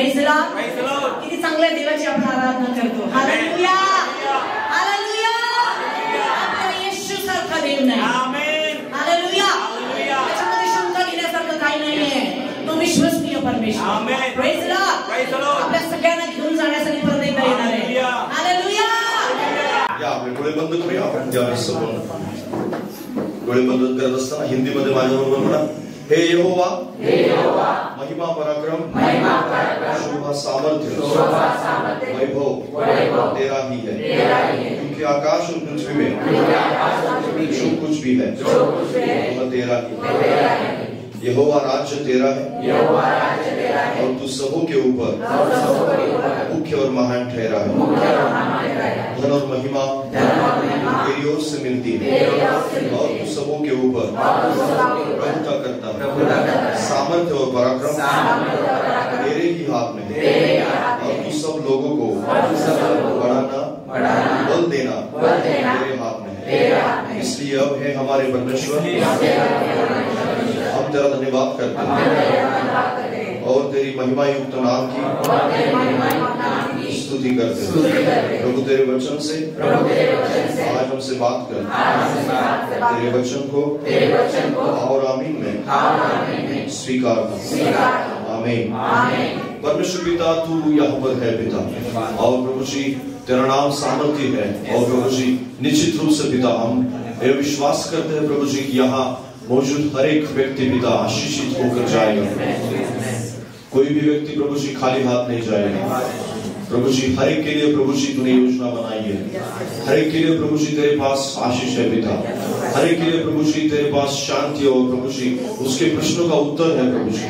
Praise the Lord. किती चांगल्या देवाची आपण आराधना करतो. Hallelujah hallelujah. आपला येशू सारखा देव नाही. Amen hallelujah. त्याच्यामध्ये शंका घेण्यासारखं काही नाहीये. तो विश्वसनीय परमेश्वर. आमेन प्रेज द लॉर्ड. आपल्या सगळ्यांना घेऊन जाण्यासाठी परत एकदा येणार आहे. हालेलुया. या आपले डोळे बंद करूया. आपण ज्यावेळेस डोळे बंद करत असताना हिंदीमध्ये माझ्याबरोबर म्हणा, हे यहोवा महिमा पराक्रम शोभा सामर्थ्य वैभव तेरा ही है, क्योंकि आकाश और पृथ्वी में जो कुछ भी है वह तेरा ही है. यहोवा राज्य तेरा है और तू सबों के ऊपर मुख्य और महान ठहरा है. धन और महिमा तेरी ओर से मिलती है और तू सबों के ऊपर प्रभुता करता है. सामर्थ्य और पराक्रम तेरे ही हाथ में है और तू सब लोगों को बढ़ाना बल देना तेरे हाथ में है. इसलिए अब है हमारे परमेश्वर, हम तेरा धन्यवाद करते हैं और तेरी महिमा युक्त नाम की स्तुति करते हैं. प्रभु तेरे वचन से आज हमसे बात कर. तेरे वचन को और आमीन में स्वीकार कर. आमीन. परमेश्वर पिता तू यहाँ पर है पिता, और प्रभु जी तेरा नाम सामर्थ्य है. और प्रभु जी निश्चित रूप से पिता हम ये विश्वास करते हैं प्रभु जी कि यहाँ मौजूद हर एक व्यक्ति पिता आशीषित होकर जाएगा. कोई भी व्यक्ति प्रभु जी खाली हाथ नहीं जाएगा. प्रभु जी हर एक के लिए प्रभु जी तूने योजना बनाई है. हर एक के लिए प्रभु जी तेरे पास आशीष है पिता. हर एक के लिए प्रभु जी तेरे पास शांति और प्रभु जी उसके प्रश्नों का उत्तर है प्रभु जी.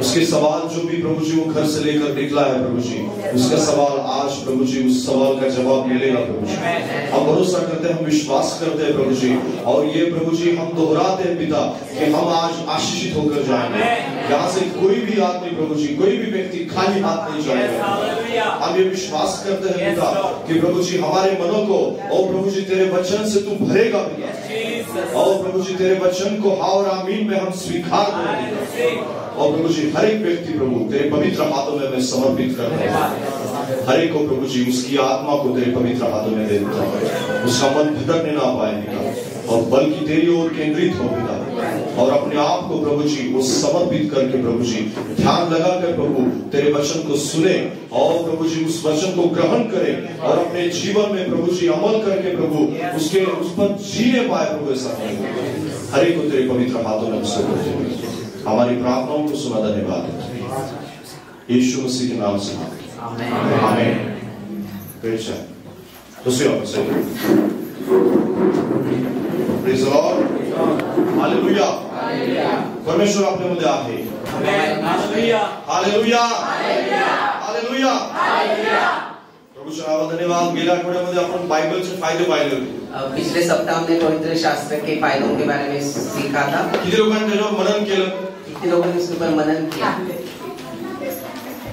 उसके सवाल जो भी प्रभु जी वो घर से लेकर निकला है प्रभु जी, उसका सवाल आज प्रभु जी उस सवाल का जवाब मिलेगा प्रभु जी. हम भरोसा करते हैं, हम विश्वास करते हैं प्रभु जी, और ये प्रभु जी हम दोहराते हैं पिता कि हम आज आशीषित होकर जाएंगे. यहाँ से कोई भी आदमी प्रभु जी, कोई भी व्यक्ति खाली हाथ नहीं जाएगा. हम ये विश्वास करते हैं पिता कि प्रभु जी हमारे मनों को और प्रभु जी तेरे वचन से तू भरेगा पिता. और प्रभु जी तेरे वचन को हाँ और आमीन में हम स्वीकार करेंगे. और प्रभु जी हर एक व्यक्ति प्रभु तेरे पवित्र हाथों में मैं समर्पित करता हूँ. हर एक को प्रभु जी उसकी आत्मा को तेरे पवित्र हाथों में दे देता हूँ. उसका मन भटकने ना पाए पिता, और बल्कि तेरी ओर केंद्रित हो पिता. और अपने आप को प्रभु जी वो समर्पित करके प्रभु जी ध्यान लगा कर प्रभु तेरे वचन को सुने और प्रभु जी उस वचन को ग्रहण करे और अपने जीवन में प्रभु जी अमल करके प्रभु उसके उस पर जीने पाए प्रभु. ऐसा हर एक को तेरे पवित्र हाथों में सौंपते हमारी प्रार्थनाओं को सुना. धन्यवाद यीशु मसीह के नाम से आमीन. दूसरी ओर से प्रेज द लॉर्ड. हालेलुया. परमेश्वर आपल्या मध्ये आहे. Hallelujah hallelujah hallelujah. प्रभूच्या नावाला धन्यवाद. गेल्या आठवड्यामध्ये आपण बायबलचे फायदे पाहिले होते. पिछले सप्ताह हमने पवित्र शास्त्र के फायदों के बारे में सीखा था. किती लोकांनी त्याच्यावर मनन केलं? कितने लोगों ने उसके ऊपर मनन किया?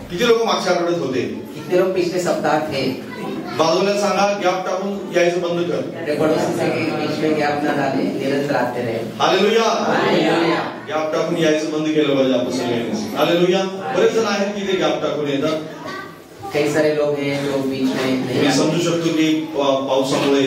किती लोक मागच्या आठवड्यात होते? कितने लोग पिछले सप्ताह थे? बाजूला सांगा गॅप टाकून यायचं बंद कर. पड़ोसी से बीच में गॅप न डाले, निरंतर आते रहे. Hallelujah hallelujah. गॅप टाकून यायचं बंद केलं पाहिजे आपण सगळ्यांनी. हालेलुया. बरेच जण आहेत की ते गॅप टाकून येतात. कई सारे लोग हैं जो बीच में मी समजू शकतो की पावसामुळे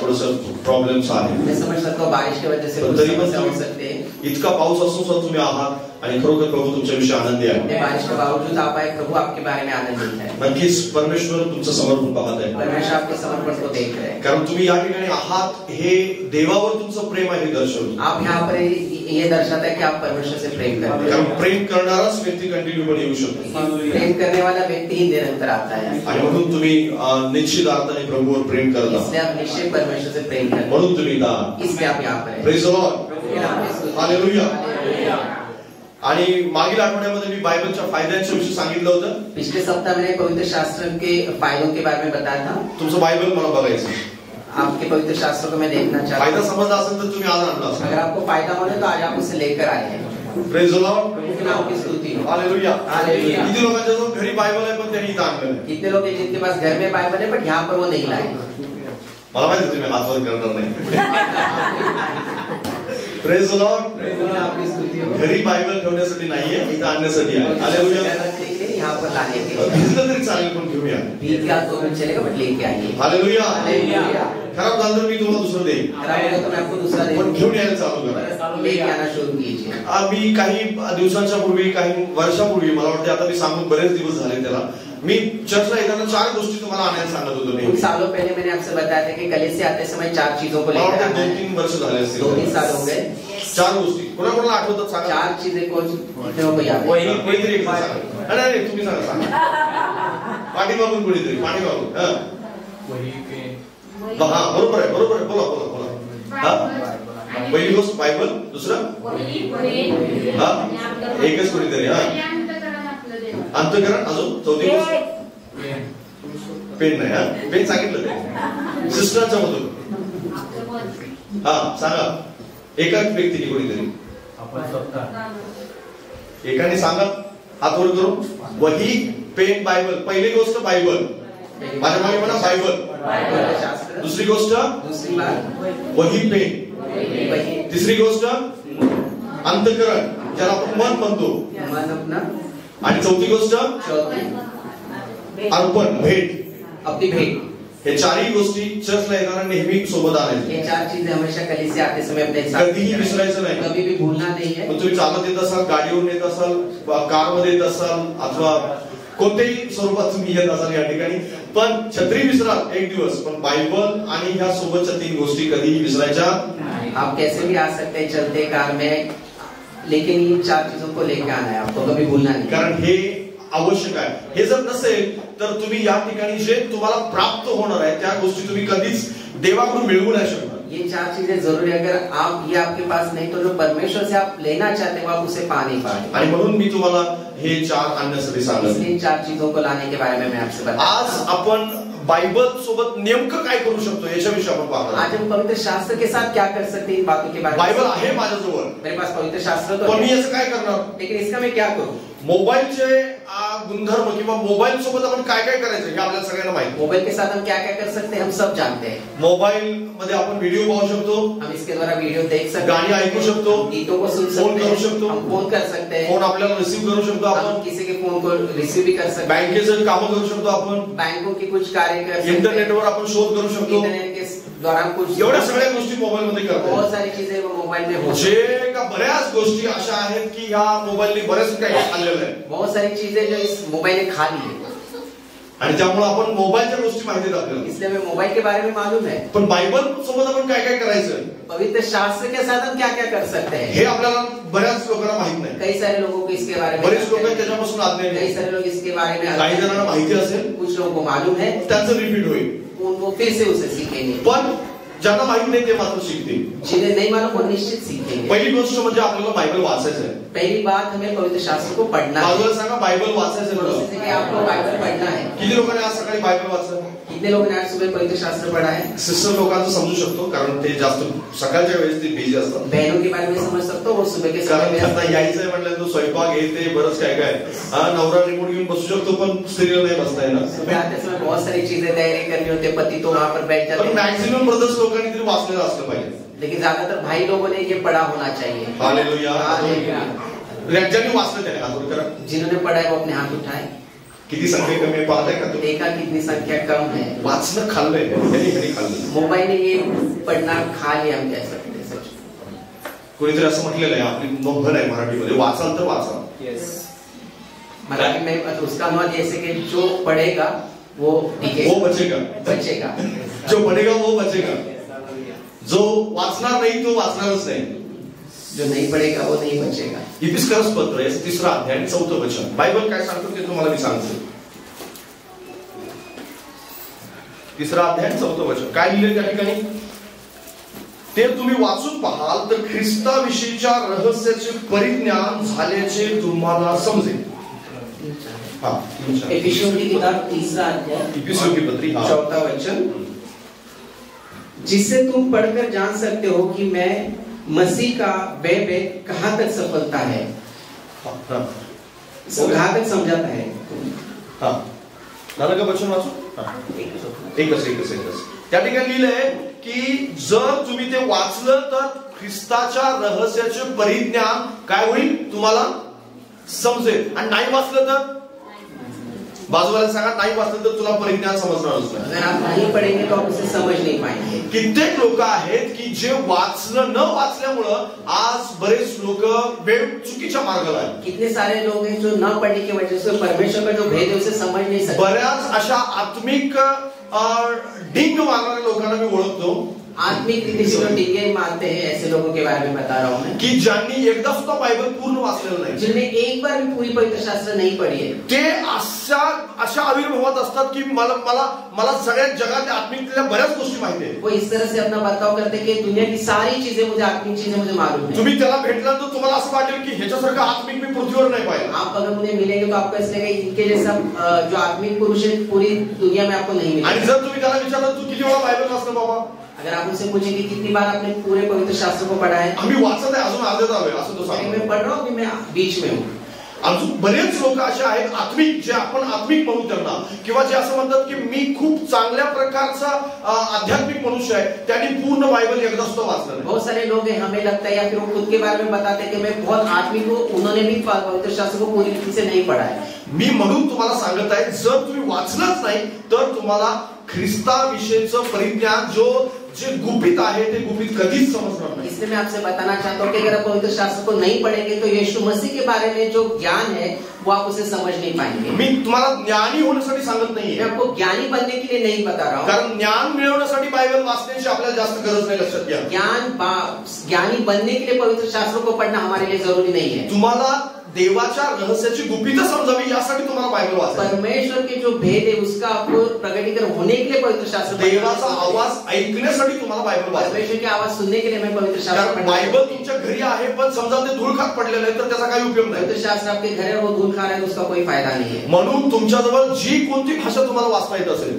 थोडंसं प्रॉब्लेम्स आहेत. मैं समझ सकता हूँ बारिश की वजह से कुछ समस्या हो सकते हैं. इतका पाऊस असून सुद्धा तुम्ही आहात आणि खरोखर प्रभू तुमच्या विषयी आनंदी आहे. बारिश के बावजूद आप आए, प्रभु आपके बारे में आनंदित है. नक्कीच परमेश्वर तुमचं समर्पण पाहत आहे. परमेश्वर आपके समर्पण को देख रहे हैं. कारण तुम्ही या ठिकाणी आहात हे देवावर तुमचं प्रेम आहे हे दर्शवतो. आप यहाँ पर ये दर्शाता है कि आप परमेश्वर से प्रेम करते हैं. कारण प्रेम करणाराच व्यक्ती कंटिन्यूपणे येऊ शकतो. प्रेम करने वाला व्यक्ति ही निरंतर आता है. आणि म्हणून तुम्ही निश्चित अर्थाने प्रभूवर प्रेम करता. इसलिए आप निश्चित परमेश्वर से प्रेम करते हैं. म्हणून तुम्ही इसलिए आप यहाँ पर हैं. Praise the Lord. हालेलुया. आणि मागील आठवड्यामध्ये मी बायबलच्या फायद्यांच्या विषयी सांगितलं होतं. पिछले सप्ताह मैंने पवित्र शास्त्र के फायदों के बारे में बताया था. तुमचं बायबल मला बघायचं. आपके पवित्र शास्त्र को मैं देखना चाहता हूं. फायदा समजला असेल तर तुम्ही आज आणला. अगर आपको फायदा होने तो आज आप उसे लेकर आए हैं. Praise the Lord. प्रभु के नाम की स्तुति हो. हालेलुया. हालेलुया. किती लोकांच्या जवळ घरी बायबल आहे पण त्यांनी इथं आणलं नाही. कितने लोग हैं जिनके पास घर में बाइबल है बट यहाँ पर वो नहीं लाए. मला माहिती तुम्ही हात वर करणार नाही. Praise the Lord. आपकी स्तुति हो. घरी बायबल ठेवण्यासाठी नाहीये, इथं आणण्यासाठी आहे. हालेलुया. यहाँ पर लाने के लिए। भिजलं तरी चालेल पण घेऊया। भीग गया तो भी चलेगा बट लेके आइए। हालेलुया। हालेलुया। खराब झालं तर मी तुम्हाला दुसरं देईन, खराब होगा तो मैं आपको दूसरा दे पण घेऊन यायला चालू करा, लेके आना शुरू कीजिए। मी काही दिवसांच्या पूर्वी, काही वर्षापूर्वी, मला वाटतं आता मी सांगून बरेच दिवस झाले त्याला, मी चर्चला येताना 4 गोष्टी तुम्हाला आणायला सांगत होतो कुछ नेहमी। सालों पहले मैंने आपसे बताया था कि कलीसिया आते समय 4 चीजों को लेकर आना है। 2-3 वर्ष झाले असतील, 2-3 साल हो गए। 4 गोष्टी कोणाकोणाला आठवतात सांगा। 4 चीजें को याद है। कोणीतरी एक सांगा। नाही तुम्ही सांगा। पाठीमागून कोणीतरी, पाठीमागून। हा बरोबर आहे, बोला बोला बोला। हा पहिली गोष्ट बायबल, दुसरं हा एकच कोणीतरी, हा अंतःकरण, अजून चौथी गोष्ट पेन नाही, हा पेन सांगितलं ते सिस्टरच्या मधून, हा सांगा एकाच व्यक्तीने कोणीतरी एकाने सांगा हात वर करून, वही पेन बायबल। पहिली गोष्ट बायबल, माझ्या मागे म्हणा बायबल। दुसरी गोष्ट वही पेन। तिसरी गोष्ट अंतःकरण, ज्याला आपण मन म्हणतो, मन अपना। आणि चौथी गोष्ट अर्पण, भेट, अपनी भेंट। हे 4ही गोष्टी चर्चला येताना नेहमी सोबत आणायचे। ये 4 चीजें हमेशा कलीसिया आते समय अपने साथ कधीही विसरायचं नाही, कभी भी भूलना नहीं है। तुम्ही चालत येत असाल, गाडीवरून येत असाल, कार मध्ये येत असाल, अथवा कोणत्याही स्वरूपात तुम्ही येत असाल या ठिकाणी, पण छत्री विसराल एक दिवस, पण बायबल आणि ह्या सोबतच्या 3 गोष्टी कधीही विसरायच्या। आप कैसे भी आ सकते हैं चलते कार में, लेकिन इन 4 चीजों को लेकर आना है, आपको कभी भूलना नहीं। कारण हे आवश्यक आहे। हे जर नसेल तर तुम्ही या ठिकाणी जे तुम्हाला प्राप्त होणार आहे त्या गोष्टी तुम्ही कधीच देवाकडून मिळवू नाही शकणार। ये 4 चीजें जरूरी है, अगर आप ये आपके पास नहीं तो जो परमेश्वर से आप लेना चाहते हो आप उसे पा नहीं पाएंगे। आणि म्हणून मी तुम्हाला हे 4 आणण्यासाठी सांगितलं। इन 4 चीजों को लाने के बारे में मैं आपसे बता। आज आपण बायबल सोबत नेमकं काय करू शकतो याच्याविषयी आपण पाहणार। आज हम पवित्र शास्त्र के साथ क्या कर सकते हैं इन बातों के बारे में। बायबल आहे माझ्याजवळ, मेरे पास पवित्र शास्त्र तो पण मी है, याचं काय करणार, लेकिन इसका मैं क्या करूं। मोबाईलचे गुणधर्म किंवा मोबाईल सोबत आपण काय काय करायचं हे आपल्याला सगळ्यांना माहिती। मोबाइल के साथ हम क्या क्या कर सकते हैं हम सब जानते हैं। मोबाईल मध्ये आपण व्हिडिओ पाहू शकतो, हम इसके द्वारा वीडियो देख सकते हैं, गाणी ऐकू शकतो, गीतों को सुन फोन सकते करू हैं, शकतो, हम फोन कर सकते हैं, फोन आपल्याला रिसीव करू शकतो, आपण हम किसी के फोन को रिसीव भी कर सकते हैं, बँकेचं काम करू शकतो, आपण बैंकों के कुछ कार्य कर सकते हैं, इंटरनेटवर आपण शोध करू शकतो। इंटरनेट के द्वारा हम कुछ एवढ्या सगळ्या गोष्टी मोबाईल मध्ये करतो। बहुत सारी चीजें वो मोबाइल में हो जे का बऱ्याच गोष्टी अशा आहेत की ह्या मोबाईलने बरेच काही खाल्लेलं आहे, बहुत सारी चीजें जो इस मोबाइल ने खा ली है, आणि त्यामुळे आपण मोबाईलच्या गोष्टी माहिती आपल्याला, इसलिए हमें मोबाइल के बारे में मालूम है। पण बायबल सोबत आपण काय काय करायचं पवित्र शास्त्र के साथ हम क्या क्या कर सकते हैं हे आपल्याला बऱ्याच लोकांना माहित नाही। कई सारे लोगों को इसके बारे में, बरेच लोक त्याच्यापासून आज्ञा कई सारे लोग इसके बारे में, काही जणांना माहिती असेल, कुछ लोगों को मालूम है, त्यांचं रिपीट होईल, वो फिर से उसे सीखेंगे, पण ज्यांना माहित नाही ते मात्र शिकतील। जिन्हें नहीं मालूम वो निश्चित सीखेंगे। पहिली गोष्ट म्हणजे आपल्याला बायबल वाचायचं आहे। पहली बात हमें पवित्र शास्त्र को पढ़ना है। बाजूला सांगा बायबल वाचायचं आहे जैसे कि आपको बाइबल पढ़ना है। किती लोकांनी आज सकाळी बायबल वाचलं, कितने लोगों ने आज सुबह पवित्र शास्त्र पढ़ा है। सिस्टर लोकांचं समजू शकतो कारण ते जास्त सकाळच्या वेळेस ते बिझी असतात। बहनों के बारे में समझ सकते हो, वो सुबह के समय कारण में आता यायचंय म्हटलं तो स्वयंपाक येते बरंच काय काय, हा नवरा रिमोट घेऊन बसू शकतो पण स्त्रीला नाही बसता येणार। सुबह आते समय बहुत सारी चीजें तैयारी करनी होती है, पति तो वहाँ पर बैठ जाते पण हैं, मॅक्सिमम ब्रदर्स लोकांनी तरी वाचलेलं असलं पाहिजे। लेकिन ज्यादातर भाई लोगों ने ये पढ़ा होना चाहिए। हालेलुया। हालेलुया। ज्यांनी वाचलं त्याने हात वर करा। जिन्होंने पढ़ा है वो अपने हाथ उठाए। किती संख्या कमी आहे पाहताय का तुम्ही? देखा कितनी संख्या कम है। वाचणं खाल्लंय त्यांनी खाल्लं। मोबाइल ने ये पढ़ना खा लिया हम कह सकते हैं। सच कोणीतरी असं म्हटलेलं आहे, आपली नोंद आहे मराठीमध्ये, वाचाल तर वाचा। मराठी में उसका अनुवाद ऐसे कि जो पढ़ेगा वो वो बचेगा, बचेगा, जो पढ़ेगा वो बचेगा, जो वाचणार नाही तो वाचणारच नाही, जो नहीं पढ़ेगा वो नहीं बचेगा। इफिसियन्स पत्र याचं 3रा अध्याय आणि 4थं वचन बायबल काय सांगतो ते तुम्हाला मी सांगतो। 3रा अध्याय 4थं वचन काय लिहिलं त्या ठिकाणी, ते तुम्ही वाचून पाहाल तर ख्रिस्ताविषयीच्या रहस्याचे परिज्ञान झाल्याचे तुम्हाला समजेल। इफिसियों की किताब 3रा अध्याय इफिसियों की पत्री 4था वचन, जिससे तुम पढ़कर जान सकते हो कि मैं मसीह का वे कहाँ तक सफलता है, कहाँ तक समझाता है। हाँ झालं का वचन वाचू? एकच त्या ठिकाणी लिहिलंय की जर तुम्ही ते वाचलं तर ख्रिस्ताच्या रहस्याचे परिज्ञान काय होईल तुम्हाला समजेल, आणि नाही वाचलं तर बाजूला सांगा नाही वाचलं तर तुला परिज्ञान समजणारच नाही. अगर आप नहीं पढ़ेंगे तो आप उसे समझ नहीं पाएंगे. कित्येक लोक आहेत की जे वाचणं न वाचल्यामुळं आज बरेच लोक चुकीच्या मार्गाला आहेत. कितने सारे लोग हैं जो न पढ़ने की वजह से परमेश्वर का जो भेद है उसे समझ नहीं सकते. बऱ्याच अशा आत्मिक डिंग मारणाऱ्या लोकांना मी ओळखतो. आत्मिक रीति से जो डिंगे मारते हैं ऐसे लोगों के बारे में बता रहा हूँ मैं, की ज्यांनी एकदा सुद्धा बायबल पूर्ण वाचलेलं नाही, जिन्हें एक बार भी पूरी पवित्र शास्त्र नहीं पढ़ी है, ते अशा आविर्भावात असतात की मला सगळ्या जगातल्या आत्मिकतेच्या बऱ्याच गोष्टी माहिती आहेत. वो इस तरह से अपना बर्ताव करते हैं कि दुनिया की सारी चीजें मुझे, आत्मिक चीजें मुझे मालूम है. तुम्ही त्याला भेटल्यानंतर तुम्हाला असं वाटेल की ह्याच्यासारखं आत्मिक मी पृथ्वीवर नाही पाहिलं. आप अगर उन्हें मिलेंगे तो आपको इसलिए कि इनके जैसा जो आत्मिक पुरुष है पूरी दुनिया में आपको नहीं आणि मिलेगा. जर तुम्ही त्याला विचारलं तू किती वेळा बायबल वाचलं बाबा, अगर आप उनसे पूछेंगे कितनी बार आपने पूरे पवित्र शास्त्र को पढ़ा है, आम्ही वाचत आहे अजून अर्धे झालोय असं तो मैं सांगतो. पढ़ रहा हूँ, अभी मैं बीच में हूँ. अजून बरेच लोक असे आहेत आत्मिक, जे आपण आत्मिक म्हणू त्यांना, किंवा जे असं म्हणतात की मी खूप चांगल्या प्रकारचा आध्यात्मिक मनुष्य आहे, त्यांनी पूर्ण बायबल एकदा सुद्धा वाचलं नाही. बहुत सारे लोग हैं, हमें लगता है या फिर वो खुद के बारे में बताते हैं कि मैं बहुत आत्मिक हूँ, उन्होंने भी पवित्र शास्त्र को पूरी रीति से नहीं पढ़ा है. मी म्हणून तुम्हाला सांगत आहे, जर तुम्ही वाचलंच नाही तर तुम्हाला ख्रिस्ताविषयीचं परिज्ञान जे गुपित आहे ते गुपित कधीच समजणार नाही. इसलिए मैं आपसे बताना चाहता हूँ कि अगर आप पवित्र शास्त्र को नहीं पढ़ेंगे तो यीशु मसीह के बारे में जो ज्ञान है वो आप उसे समझ नहीं पाएंगे. मी तुम्हाला ज्ञानी होण्यासाठी सांगत नाहीये, मैं आपको ज्ञानी बनने के लिए नहीं बता रहा हूँ. कारण ज्ञान मिळवण्यासाठी बायबल वाचण्याची आपल्याला जास्त गरज नाही. लक्षात घ्या, ज्ञानी बनने के लिए पवित्र शास्त्रों को पढ़ना हमारे लिए जरूरी नहीं है. तुम्हाला देवाच्या रहस्याची गुपित समजावी यासाठी तुम्हाला बायबल वाचायचं. परमेश्वर के जो भेद है उसका आपको प्रकटीकरण होने के लिए पवित्र शास्त्र, देवाचा आवाज ऐकण्यासाठी तुम्हाला बायबल वाचायचं. परमेश्वर की आवाज सुनने के लिए मैं पवित्र शास्त्र पढ़ना. बायबल तुमच्या घरी आहे पण समजा ते धूळखात पडलेलं आहे तर त्याचा काही उपयोग नाही. पवित्र शास्त्र आपके घर है, वो धूल खा रहा है, उसका कोई फायदा नहीं है. म्हणून तुमच्याजवळ जी कोणती भाषा तुम्हाला वाचता येत असेल,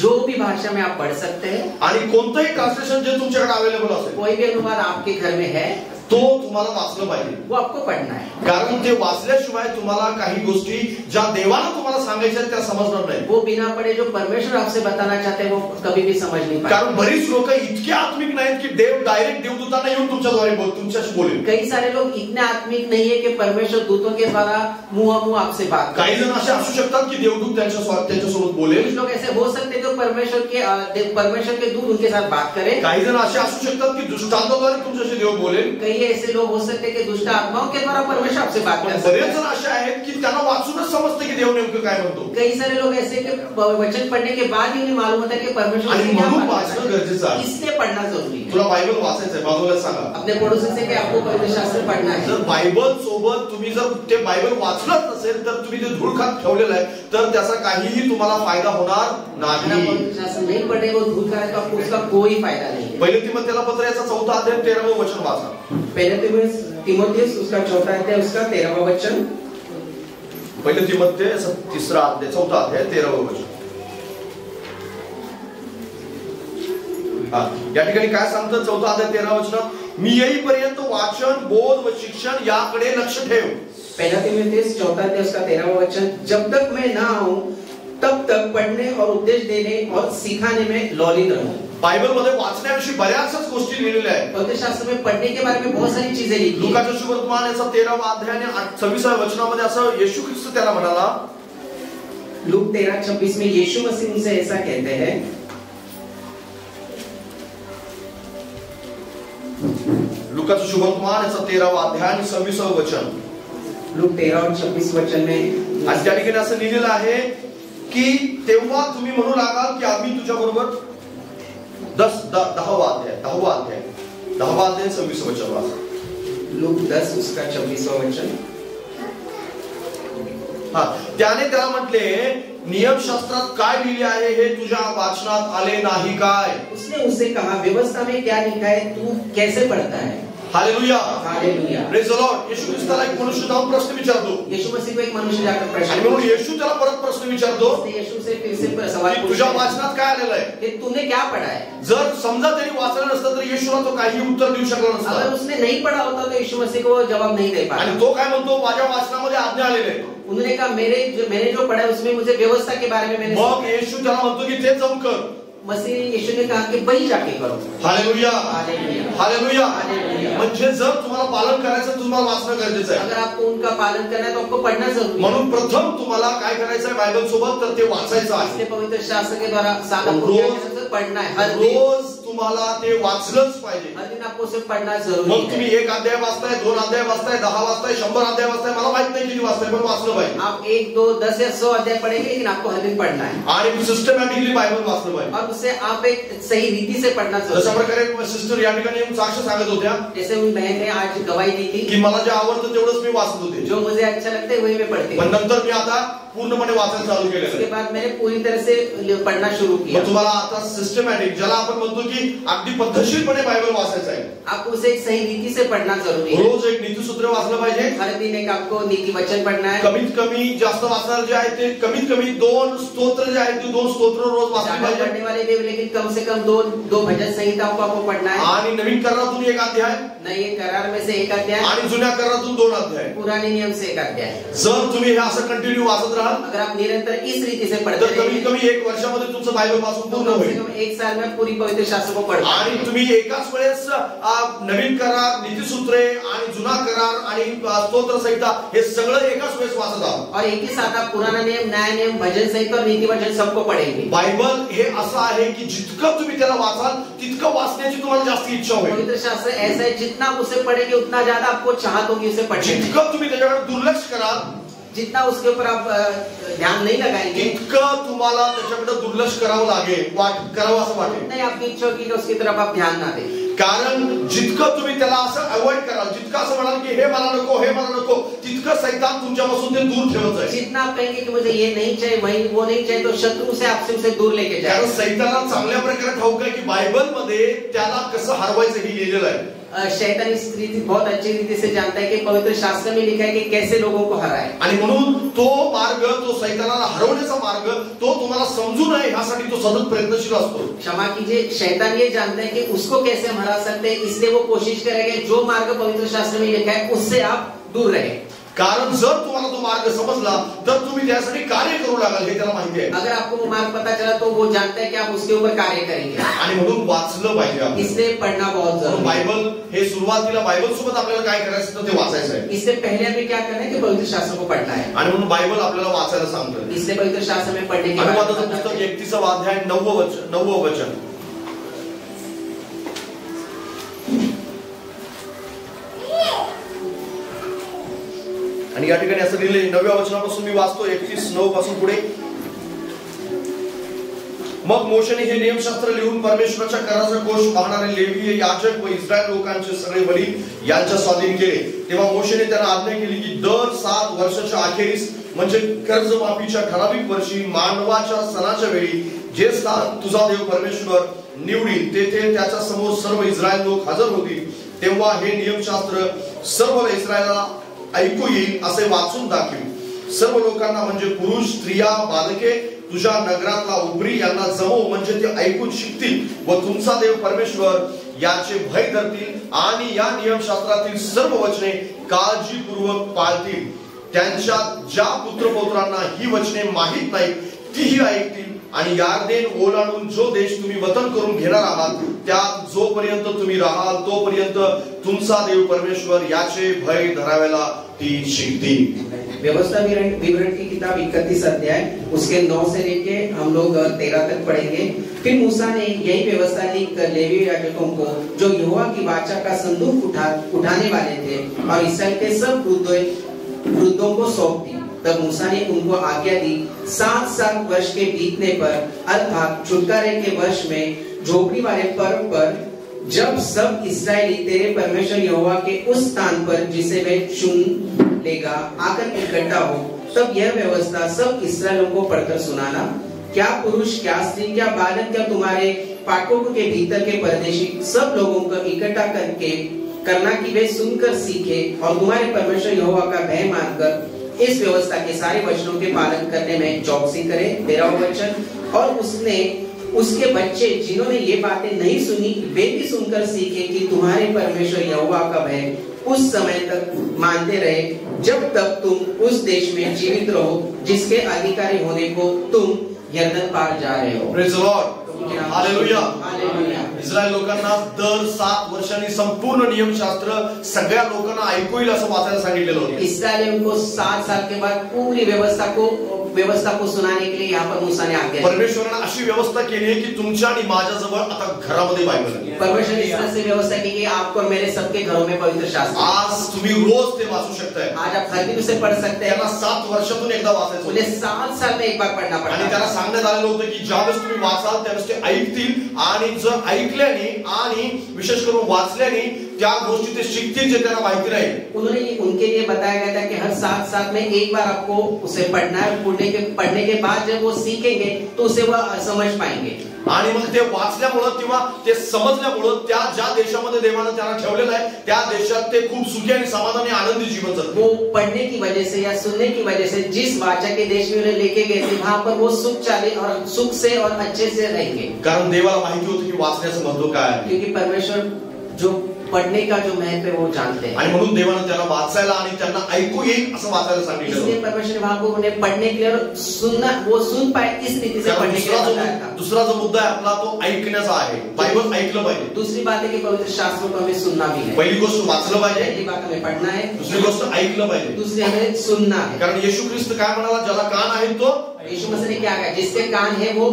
जो भी भाषा में आप पढ़ सकते हैं, आणि कोणतंही ट्रान्सलेशन जे तुमच्याकडे अवेलेबल असेल, कोई भी अनुवाद आपके घर में है, तो तुम्हाला वाचलं पाहिजे. वो आपको पढ़ना है. कारण ते वाचल्याशिवाय तुम्हाला काही गोष्टी ज्या देवानं तुम्हाला सांगायच्या त्या समजणार नाही. वो बिना पढ़े जो परमेश्वर आपसे बताना चाहते हैं वो कभी भी समझ नहीं पाएंगे. कारण बरीच लोक इतके आत्मिक नाहीत की देव डायरेक्ट देवदूतांना येऊन तुमच्याशी बोलेल. कई सारे लोग इतने आत्मिक नहीं है कि परमेश्वर दूतों के द्वारा मुंह आपसे बात. काही जण असे असू शकतात की देवदूत त्यांच्यासोबत बोलेल. कुछ लोग ऐसे हो सकते हैं जो परमेश्वर के दूत उनके साथ बात करें. काही जण असे असू शकतात की दुष्टांताद्वारे तुमच्याशी देव बोलेल. कई ऐसे लोग हो सकते हैं कि दुष्ट आत्माओं के द्वारा परमेश्वर आपसे बात कर सकते हैं. बरेच जण असे आहेत की त्यांना वाचूनच समजते की देव नेमकं काय म्हणतो. कई सारे लोग ऐसे कि वचन पढ़ने के बाद ही उन्हें मालूम होता है कि परमेश्वर आणि म्हणून वाचणं गरजेचं आहे. इसलिए पढ़ना जरूरी है. तुला बायबल वाचायचंय, बाजूला सांगा अपने पड़ोसी से कि आपको पवित्र शास्त्र पढ़ना है. जर बायबल सोबत तुम्ही जर ते बायबल वाचलंच नसेल तर तुम्ही ते धूळखात ठेवलेलं आहे तर त्याचा काहीही तुम्हाला फायदा होणार नाही. पवित्र शास्त्र नहीं पढ़े वो धूल खा रहे तो आपको उसका कोई फायदा नहीं है. पहिले तिमोथेला पत्र याचा 4 अध्याय 13 वचन वाचा. पहले तिमोथेयुस उसका 4 अध्याय उसका 13वां वचन. पहिले तिमोथेय 3 अध्याय 4 अध्याय 13 वचन. या ठिकाणी काय सांगतं 4 अध्याय 13 वचन, मी येईपर्यंत वाचन, बोध व शिक्षण याकडे लक्ष ठेव. पहला तिमोथेयुस 4 अध्याय उसका 13वां वचन, जब तक मैं ना आऊं तब तक पढ़ने और उपदेश देने और सिखाने में लौलीन रहूं. बायबल मध्ये वाचण्याविषयी बऱ्याचशाच गोष्टी लिहिलेल्या आहेत. पवित्र शास्त्र में पढ़ने के बारे में बहुत सारी चीजें लिखी हैं. लुकाच्या सुवर्तमान याचा 13वा अध्याय आणि 26व्या वचनामध्ये असं येशू ख्रिस्त त्याला म्हणाला. लूक 13:26 में यीशु मसीह उनसे ऐसा कहते हैं. लुकाचं सुवर्तमान याचा 13वा अध्याय आणि 26वं वचन. लूक 13 और 26 वचन में आणि त्या ठिकाणी असं लिहिलेलं आहे की तेव्हा तुम्ही म्हणू लागाल की आम्ही तुझ्या बरोबर 10वा अध्याय 26 वचन वाचा. लूक 10 उसका 26वां वचन. त्याने त्याला म्हटले, नियमशास्त्रात काय लिहिले आहे हे तुझ्या वाचनात आले नाही काय. उसने उससे कहा, व्यवस्था में क्या लिखा है तू कैसे पढ़ता है. Hallelujah, hallelujah, praise the Lord. Yeshu ख्रिस्ताला एक मनुष्य जाऊन प्रश्न विचारतो. यीशु मसीह को एक मनुष्य जाकर प्रश्न, आणि म्हणून येशू त्याला परत प्रश्न विचारतो, यीशु से फिर से सवाल पूछता, तुझ्या वाचनात काय आलेलं आहे, कि तूने क्या पढ़ा है. जर समजा त्यांनी वाचलं नसतं तर येशूला तो काही उत्तर देऊ शकला नसता. अगर उसने नहीं पढ़ा होता तो यीशु मसीह को जवाब नहीं दे पाता. आणि तो काय म्हणतो, माझ्या वाचनामध्ये आज्ञा आलेली आहे. उन्होंने कहा मैंने जो पढ़ा है उसमें मुझे व्यवस्था के बारे में मैंने. मग येशू त्याला म्हणतो की ते जाऊन कर. मसीह यीशु ने कहा कि वही जाके करो। Hallelujah, hallelujah, hallelujah. हालेलुया। म्हणजे जर तुम्हाला पालन करायचं तुम्हाला वाचणं गरजेचं आहे। अगर आपको उनका पालन करना है तो आपको पढ़ना जरूरी है। म्हणून प्रथम तुम्हाला काय करायचं आहे बायबल सोबत तर ते वाचायचं आहे। इसलिए पवित्र शास्त्र के द्वारा पढ़ना है, हर रोज तुम्हाला ते वाचलंच पाहिजे। हर दिन आपको उसे पढ़ना जरूरी मग है। तुम्ही 1 अध्याय वाचताय, 2 अध्याय वाचताय, 10 वाचताय, 100 अध्याय वाचताय, मला माहित नाही किती वाचताय पण वाचलं पाहिजे। आप 1, 2, 10 या 100 अध्याय पढ़ेंगे लेकिन आपको हर दिन पढ़ना है आणि सिस्टमॅटिकली बायबल वाचलं पाहिजे। और उसे आप एक सही रीति से पढ़ना जशा जरूरी है। प्रकारे सिस्टर या ठिकाणी येऊन साक्ष सांगत होत्या जैसे उन बहन ने आज गवाही दी थी की मला जे आवडतं तेवढंच मी वाचत होते, जो मुझे अच्छा लगता है वही मैं पढ़ती पण हूँ। नंतर मी आता पूर्णपणे वाचायला चालू केलेलं उसके आहे। बाद मैंने पूरी तरह से पढ़ना शुरू किया। मग तुम्हाला आता सिस्टमॅटिक ज्याला आपण म्हणतो की अगदी पद्धतशीरपणे बायबल वाचायचं आहे। आपको उसे एक सही रीति से पढ़ना जरूरी है। रोज एक नीतिसूत्र वाचलं पाहिजे। हर दिन एक आपको नीति वचन पढ़ना है। कमीत कमी जास्त वाचणार जे आहे ते कमीत कमी 2 स्तोत्र जे आहेत ते 2 स्तोत्र रोज वाचले ज्यादा पाहिजे। पढ़ने वाले भी लेकिन कम से कम दो भजन संहिताओं को आपको पढ़ना है। आणि नवीन करारातून 1 अध्याय, नए करार में से 1 अध्याय आणि जुन्या करारातून 2 अध्याय। पुराने नियम से 1 अध्याय। जर तुम्ही हे असं कंटिन्यू वाचत राहाल अगर आप निरंतर इस रीति से पढ़ते तर कमीत रहेंगे कमी 1 वर्षामध्ये तुमचं बायबल वाचून तो पूर्ण कम से होईल। कम 1 साल में पूरी पवित्र शास्त्र को पढ़ आणि पाएंगे। तुम्ही एकाच वेळेस नवीन करार, नीतिसूत्रे आणि जुना करार आणि स्तोत्र संहिता हे सगळं एकाच वेळेस वाचत आहात। और एक ही साथ आप पुराना नियम, नया नियम, भजन संहिता और नीति वचन सबको पढ़ेंगे। बायबल हे असं आहे की जितकं तुम्ही त्याला वाचाल तितकं वाचण्याची तुम्हाला जास्त इच्छा होईल। पवित्र शास्त्र ऐसा है जितना आप उसे पढ़ेंगे उतना ज्यादा आपको चाहत होगी उसे पढ़ने की। जितकं तुम्ही त्याच्याकडे दुर्लक्ष कराल जितना उसके ऊपर आप ध्यान नहीं लगाएंगे तितकं तुम्हाला त्याच्याकडे दुर्लक्ष करावं लागेल, करावं असं वाटेल। नहीं आपकी इच्छा होगी कि उसकी तरफ आप ध्यान ना दें। कारण जितकं तुम्ही त्याला असं अवॉइड कराल, जितकं असं म्हणाल की हे मला नको, हे मला नको, तितकं सैतान तुमच्यापासून ते दूर ठेवत आहे। जितना आप कहेंगे कि मुझे ये नहीं चाहिए, वही वो नहीं चाहिए, तो शत्रु से आपसे उसे दूर लेके जाए। कारण सैतानाला चांगल्या प्रकारे ठाऊक आहे की बायबल मध्ये त्याला कसं हरवायचं हे लिहिलेलं आहे। शैतान इस रीति बहुत अच्छी रीति से जानता है कि पवित्र शास्त्र में लिखा है कि कैसे लोगों को हराए। आणि म्हणून तो मार्ग, तो सैतानाला हरवण्याचा मार्ग तो तुम्हाला समजू नये यासाठी तो सतत प्रयत्नशील असतो। क्षमा कीजिए, शैतान ये जानता है कि उसको कैसे हम हरा सकते हैं, इसलिए वो कोशिश करेगा जो मार्ग पवित्र शास्त्र में लिखा है उससे आप दूर रहें। कारण जर तुम्हाला तो मार्ग समजला तर तुम्ही त्यासाठी कार्य करू लागाल हे त्याला माहिती आहे। अगर आपको वो मार्ग पता चला तो वो जानता है कि आप उसके ऊपर कार्य करेंगे। आणि म्हणून वाचलं पाहिजे आपण। इसलिए पढ़ना बहुत जरूरी है। बायबल हे सुरुवातीला बायबल सोबत आपल्याला काय करायचं तर ते वाचायचं आहे। इससे पहले हमें क्या करना है कि पवित्र शास्त्र को पढ़ना है। आणि म्हणून बायबल आपल्याला वाचायला सांगतं। इसलिए पवित्र शास्त्र में पढ़ने के अनुवादाचं पुस्तक 31वा अध्याय 9वं वचन। आणि या ठिकाणी असं लिहिलंय 9व्या वचनापासून मी वाचतो 31:9 पासून पुढे। मग मोशेने हे नियमशास्त्र लिहून परमेश्वराच्या कराचा कोष पाहणारे लेवीय याजक व इस्रायल लोकांचे सगळे वडील यांच्या स्वाधीन केले। तेव्हा मोशेने त्यांना आज्ञा केली की दर 7 वर्षाच्या अखेरीस म्हणजे कर्जमाफीच्या ठराविक वर्षी मानवाच्या सणाच्या वेळी जे स्थान तुझा देव परमेश्वर निवडील तेथे त्याच्या समोर सर्व इस्रायल लोक हजर होतील, तेव्हा हे नियमशास्त्र सर्व इस्रायला ऐकू येईल असे वाचून दाखव। सर्व लोकांना म्हणजे पुरुष, स्त्रिया, बालके तुझ्या नगरातला उबरी यांना जमव, म्हणजे ते ऐकून शिकतील व तुमचा देव परमेश्वर याचे भय धरतील आणि या नियमशास्त्रातील सर्व वचने काळजीपूर्वक पाळतील। त्यांच्या ज्या पुत्रपौत्रांना ही वचने माहित नाहीत तीही ऐकतील आणि यार्देन ओलांडून जो देश तुम्ही वतन करून घेणार आहात त्यात जोपर्यंत तुम्ही राहाल तोपर्यंत तुमचा देव परमेश्वर याचे भय धरावेला ती शिकतील। व्यवस्था विवरण की किताब 31 अध्याय उसके 9 से लेके हम लोग 13 तक पढ़ेंगे। फिर मूसा ने यही व्यवस्था लिखकर लेवी याजकों को जो यहोवा की वाचा का संदूक उठाने वाले थे और इस्राएल के सब वृद्धों को सौंप दी। तब मूसा ने उनको आज्ञा दी 7 वर्ष के बीतने पर अर्थात छुटकारे के वर्ष में झोपड़ी वाले पर्व पर जब सब इस्राएली तेरे परमेश्वर यहोवा के उस स्थान पर जिसे वे चुन लेगा आकर इकट्ठा हो, तब यह व्यवस्था सब इस्राएलियों को पढ़कर सुनाना। क्या पुरुष, क्या स्त्री, क्या बालक, क्या तुम्हारे फाटकों के भीतर के परदेशी सब लोगों को इकट्ठा करके करना कि वे सुनकर सीखे और तुम्हारे परमेश्वर यहोवा का भय मानकर इस व्यवस्था के सारे वचनों के पालन करने में चौकसी करें। 13वां वचन, और उसने उसके बच्चे जिन्होंने ये बातें नहीं सुनी वे भी सुनकर सीखे कि तुम्हारे परमेश्वर यहोवा का भय उस समय तक मानते रहे जब तक तुम उस देश में जीवित रहो जिसके अधिकारी होने को तुम यरदन पार जा रहे हो। Praise the Lord. Hallelujah. Israel लोकांना दर 7 वर्षांनी संपूर्ण नियमशास्त्र सगळ्या लोकांना ऐकू येईल असं वाचायला सांगितलेलं होतं. इसराइलियों को 7 साल के बाद पूरी व्यवस्था को सुनाने के लिए यहाँ पर मूसा ने आज्ञा दी. परमेश्वराने अशी व्यवस्था केली आहे की तुमच्या आणि माझ्याजवळ आता घरामध्ये बायबल आहे. परमेश्वर ने इस तरह से व्यवस्था की कि आपको और मेरे सबके घरों में पवित्र शास्त्र. आज तुम्ही रोज ते वाचू शकताय. आज आप हर दिन उसे पढ़ सकते हैं. त्यांना 7 वर्षातून एकदा वाचायचं. उन्हें 7 साल में एक बार पढ़ना पड़ता. आणि त्यांना सांगण्यात आलेलं होतं की ज्यावेळेस तुम्ही वाचाल त्यावेळेस ते ऐकतील आणि जर ऐकल्याने आणि विशेष करून वाचल्याने त्या गोष्टी ते शिकतील जे त्यांना माहिती नाही. उन्होंने उनके लिए बताया गया था कि हर 7 साल में एक बार आपको उसे पढ़ना है. पढ़ने के बाद जब वो सीखेंगे तो उसे वो समझ पाएंगे. आणि मग ते वाचल्यामुळे किंवा ते समजल्यामुळे त्या ज्या देशामध्ये देवाने त्यांना ठेवलेलं आहे त्या देशात ते खूप सुखी आणि समाधानी आनंदी जीवन जगतील. वो पढ़ने की वजह से या सुनने की वजह से जिस वाचा के देश में उन्हें लेके गए थे वहां पर वो सुख चाले और सुख से और अच्छे से रहेंगे. कारण देवाला माहिती होतं की वाचण्याचं महत्त्व काय आहे. क्योंकि परमेश्वर जो पढ़ने का जो महत्व है वो जानते हैं. आणि म्हणून देवाने त्यांना वाचायला आणि त्यांना ऐकू येईल असं वाचायला सांगितलं. इसलिए परमेश्वर ने वहां को उन्हें पढ़ने के लिए और सुनना वो सुन पाए इस रीति से पढ़ने के लिए बताया था. दूसरा जो मुद्दा आहे आपला तो ऐकण्याचा आहे. बायबल ऐकलं पाहिजे. दूसरी बात है कि पवित्र शास्त्रों को हमें सुनना भी है. पहिली गोष्ट वाचलं पाहिजे. पहली बात हमें पढ़ना है. दुसरी गोष्ट ऐकलं पाहिजे. दूसरी हमें सुनना है. कारण येशू ख्रिस्त काय म्हणाला, ज्याला कान आहे तो यीशु मसीह ने क्या कहा, जिसके कान है वो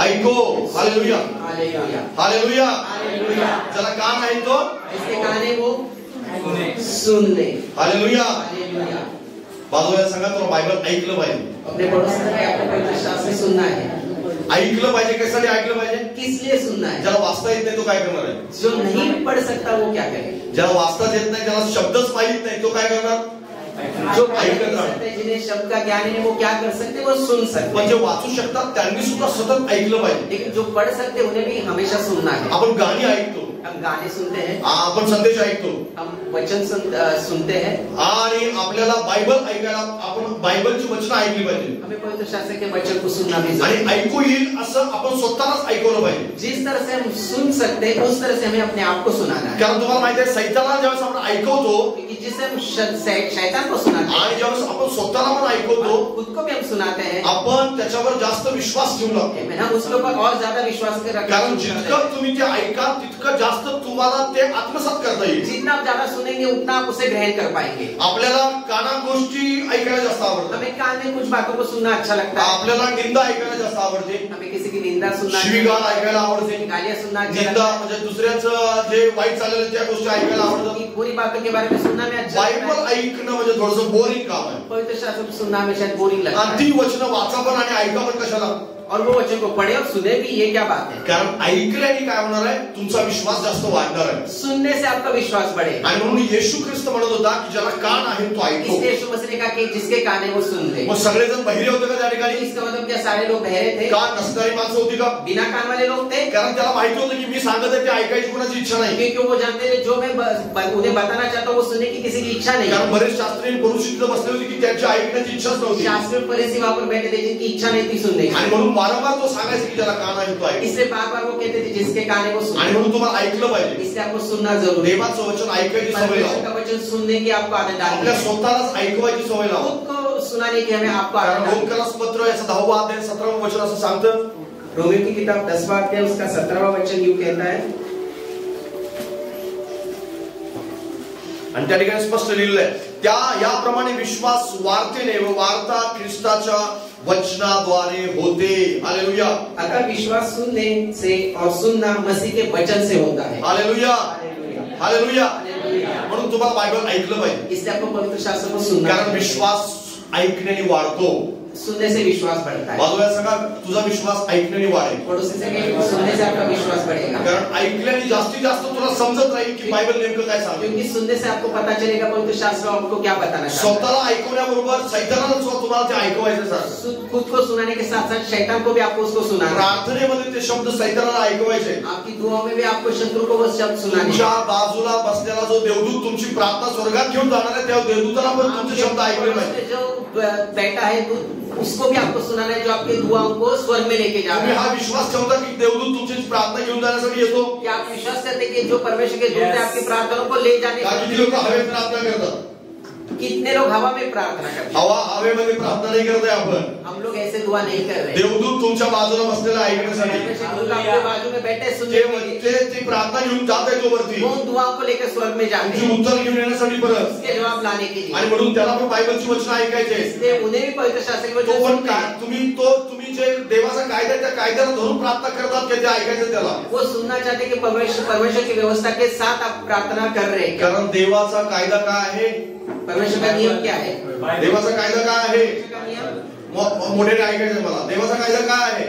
ऐको. Hallelujah hallelujah hallelujah. हालेलुया. ज्याला कान आहे तो जिसके कान है वो सुन ले. हालेलुया. हालेलुया. बाजूला सांगा तो बायबल ऐकलं पाहिजे. अपने पड़ोसी से आपको पवित्र शास्त्र सुनना है. ऐकलं पाहिजे. कशासाठी ऐकलं पाहिजे? किस लिए सुनना है? ज्याला वाचता येत नाही तो काय करणार आहे? जो नहीं पढ़ सकता वो क्या करे? ज्याला वाचताच येत नाही, ज्याला शब्दच माहित नाही तो काय करणार? जो ऐकत राहते, जिन्हें शब्द का ज्ञान है वो क्या कर सकते, वो सुन सकते. पण जे वाचू शकतात त्यांनी सुद्धा सतत ऐकलं पाहिजे. लेकिन जो पढ़ सकते उन्हें भी हमेशा सुनना है. आपण गाणी ऐकतो, हम गाने सुनते हैं, आपण संदेश ऐकतो, हम वचन सुनते हैं आणि आपल्याला बायबल ऐकायला आपण बायबलची वचनं ऐकली पाहिजे. हमें पवित्र शास्त्र के वचन को सुनना भी आणि जरूरी है. ऐकू येईल असं आपण स्वतःलाच ऐकवलं पाहिजे. जिस तरह से हम सुन सकते हैं उस तरह से हमें अपने आप को सुनाना है. कारण तुम्हाला माहिती आहे सैतानाला ज्यावेळेस आपण ऐकवतो क्योंकि जिससे हम शैतान को सुनाते हैं आणि ज्यावेळेस आपण स्वतःला पण ऐकवतो खुद को भी हम सुनाते हैं, आपण त्याच्यावर जास्त विश्वास ठेवू लागतो. हम उसके ऊपर और ज्यादा विश्वास कर रखते कारण हैं. जितकं तुम्ही ते ऐका तितकं जास्त तुम्हाला ते आत्मसात करता येईल. जितना आप ज्यादा सुनेंगे उतना आप उसे ग्रहण कर पाएंगे. आपल्याला काना गोष्टी ऐकायला जास्त आवडतात. हमें कान में कुछ बातों को सुनना अच्छा लगता है. आपल्याला निंदा ऐकायला जास्त आवडते. हमें किसी की निंदा सुनना, शिवीगाळ ऐकायला आवडते. गालियां सुनना अच्छा निंदा लगता है. म्हणजे दुसऱ्याचं जे वाईट चाललेलं त्या गोष्टी ऐकायला आवडतात. बुरी बातों के बारे में सुनना में अच्छा लगता बायबल है. ऐकणं म्हणजे थोडंसं बोरिंग काम आहे. पवित्र शास्त्र को सुनना में शायद बोरिंग लगता आणि है. ती वचनं वाचा पण आणि ऐका पण कशाला? और वो वचन को पढ़े और सुने भी, ये क्या बात है? कारण ऐकल्याने काय होणार आहे, तुमचा विश्वास जास्त वाढणार आहे. सुनने से आपका विश्वास बढ़ेगा. आणि म्हणून येशू ख्रिस्त म्हणत होता की ज्याला कान आहे तो ऐको. इसलिए यीशु मसीह ने कहा कि जिसके कान है वो सुन ले. मग सगळेजण बहिरे होते का त्या ठिकाणी? इसका मतलब क्या सारे लोग बहरे थे? कान नसणारी माणसं होती का? बिना कान वाले लोग थे. कारण त्याला माहिती होतं की मी सांगत आहे ते ऐकायची कोणाची इच्छा नाही. क्योंकि वो जानते थे जो मैं उन्हें बताना चाहता हूँ वो सुनने की किसी की इच्छा नहीं. कारण बरेच शास्त्री पुरुष तिथं बसले होते की त्यांची ऐकण्याची इच्छाच नव्हती. शास्त्री फरीसी वहां पर बैठे थे जिनकी इच्छा नहीं थी सुनने की. आणि म्हणून वारंवार तो सांगायचा की ज्याला कान आहे तो ऐक. इसलिए बार बार वो कहते थे जिसके कान है वो सुन. आणि म्हणून तुम्हाला ऐकलं पाहिजे. इसलिए आपको सुनना जरूरी है. देवाचं वचन ऐकायची सवय परमेश्वर लावा. का वचन सुनने की आपको आदत डालनी आपल्या है. स्वतःलाच ऐकवायची सवय लावा. खुद को सुनाने की हमें आपको आदत कारण डालनी है. रोमकरास पत्र याचा 10वां अध्याय 17वां वचन असं सांगतं. रोमियो की किताब 10वां अध्याय उसका 17वां वचन यूं कहता है. आणि त्या ठिकाणी स्पष्ट लिहिलेलं आहे, त्या याप्रमाणे विश्वास वार्तेने व वार्ता ख्रिस्ताच्या वचनाद्वारे होते. हालेलुया. अतः विश्वास सुनने से और सुनना मसीह के वचन से होता है. Hallelujah hallelujah. हालेलुया. म्हणून तुम्हाला बायबल ऐकलं पाहिजे. इसलिए आपको पवित्र शास्त्र को सुनना कारण विश्वास ऐकण्याने वाढतो. सुनने से विश्वास बढ़ता है. बाजूला सांगा तुझा विश्वास ऐकण्याने वाढेल. पड़ोसी से कहें सुनने से आपका विश्वास बढ़ेगा. कारण ऐकल्याने जास्तीत जास्त तुला समजत राहील की बायबल नेमकं काय सांगते. क्योंकि सुनने से आपको पता चलेगा पवित्र शास्त्र आपको क्या बताना चाहता है. स्वतःला ऐकवण्याबरोबर सैतानाला सुद्धा तुम्हाला ते ऐकवायचं सर. खुद को सुनाने के साथ साथ शैतान को भी आपको उसको सुनाना. प्रार्थनेमध्ये ते शब्द सैतानाला ऐकवायचे. आपकी दुआओं में भी आपको शत्रु को वो शब्द सुनाने. तुमच्या बाजूला बसलेला जो देवदूत तुमची प्रार्थना स्वर्गात घेऊन जाणार आहे त्या देवदूताला पण तुमचे शब्द ऐकले पाहिजे. जो बैठा है उसको भी आपको सुनाना है जो आपकी दुआओं को स्वर्ग में लेके जा रहा तुम्ही है. हा विश्वास ठेवता की देवदूत तुमची प्रार्थना घेऊन जाण्यासाठी येतो. क्या आप विश्वास करते हैं कि जो परमेश्वर के दूत है आपकी प्रार्थनाओं को ले जाने किती लोक हवेत प्रार्थना करतात. कितने लोग हवा में प्रार्थना करते हैं? हवेमध्ये प्रार्थना नाही करत आहे आपण. हम लोग ऐसे दुआ नहीं कर रहे. देवदूत तुमच्या बाजूला बसलेला ऐकण्यासाठी आपके बाजू में बैठे सुनने के लिए. ती प्रार्थना घेऊन जात आहे तो वरती. वो दुआओं को लेकर स्वर्ग में जाते तुमची हैं. उत्तर घेऊन येण्यासाठी परत. उसके जवाब लाने के लिए. आणि म्हणून त्याला पण बायबलची वचनं ऐकायचे. इसलिए उन्हें भी पवित्र शास्त्र की तो वचन पण काय तुम्ही जे देवाचा कायदा त्या कायद्याला धरून प्रार्थना करतात की ते ऐकायचं त्याला. वो सुनना चाहते कि परमेश्वर की व्यवस्था के साथ आप प्रार्थना कर रहे हैं. कारण देवाचा कायदा काय आहे? परमेश्वर का नियम क्या है? देवाचा कायदा काय आहे? नियम मोठ्याने ऐकायचं मला. देवाचा कायदा काय आहे?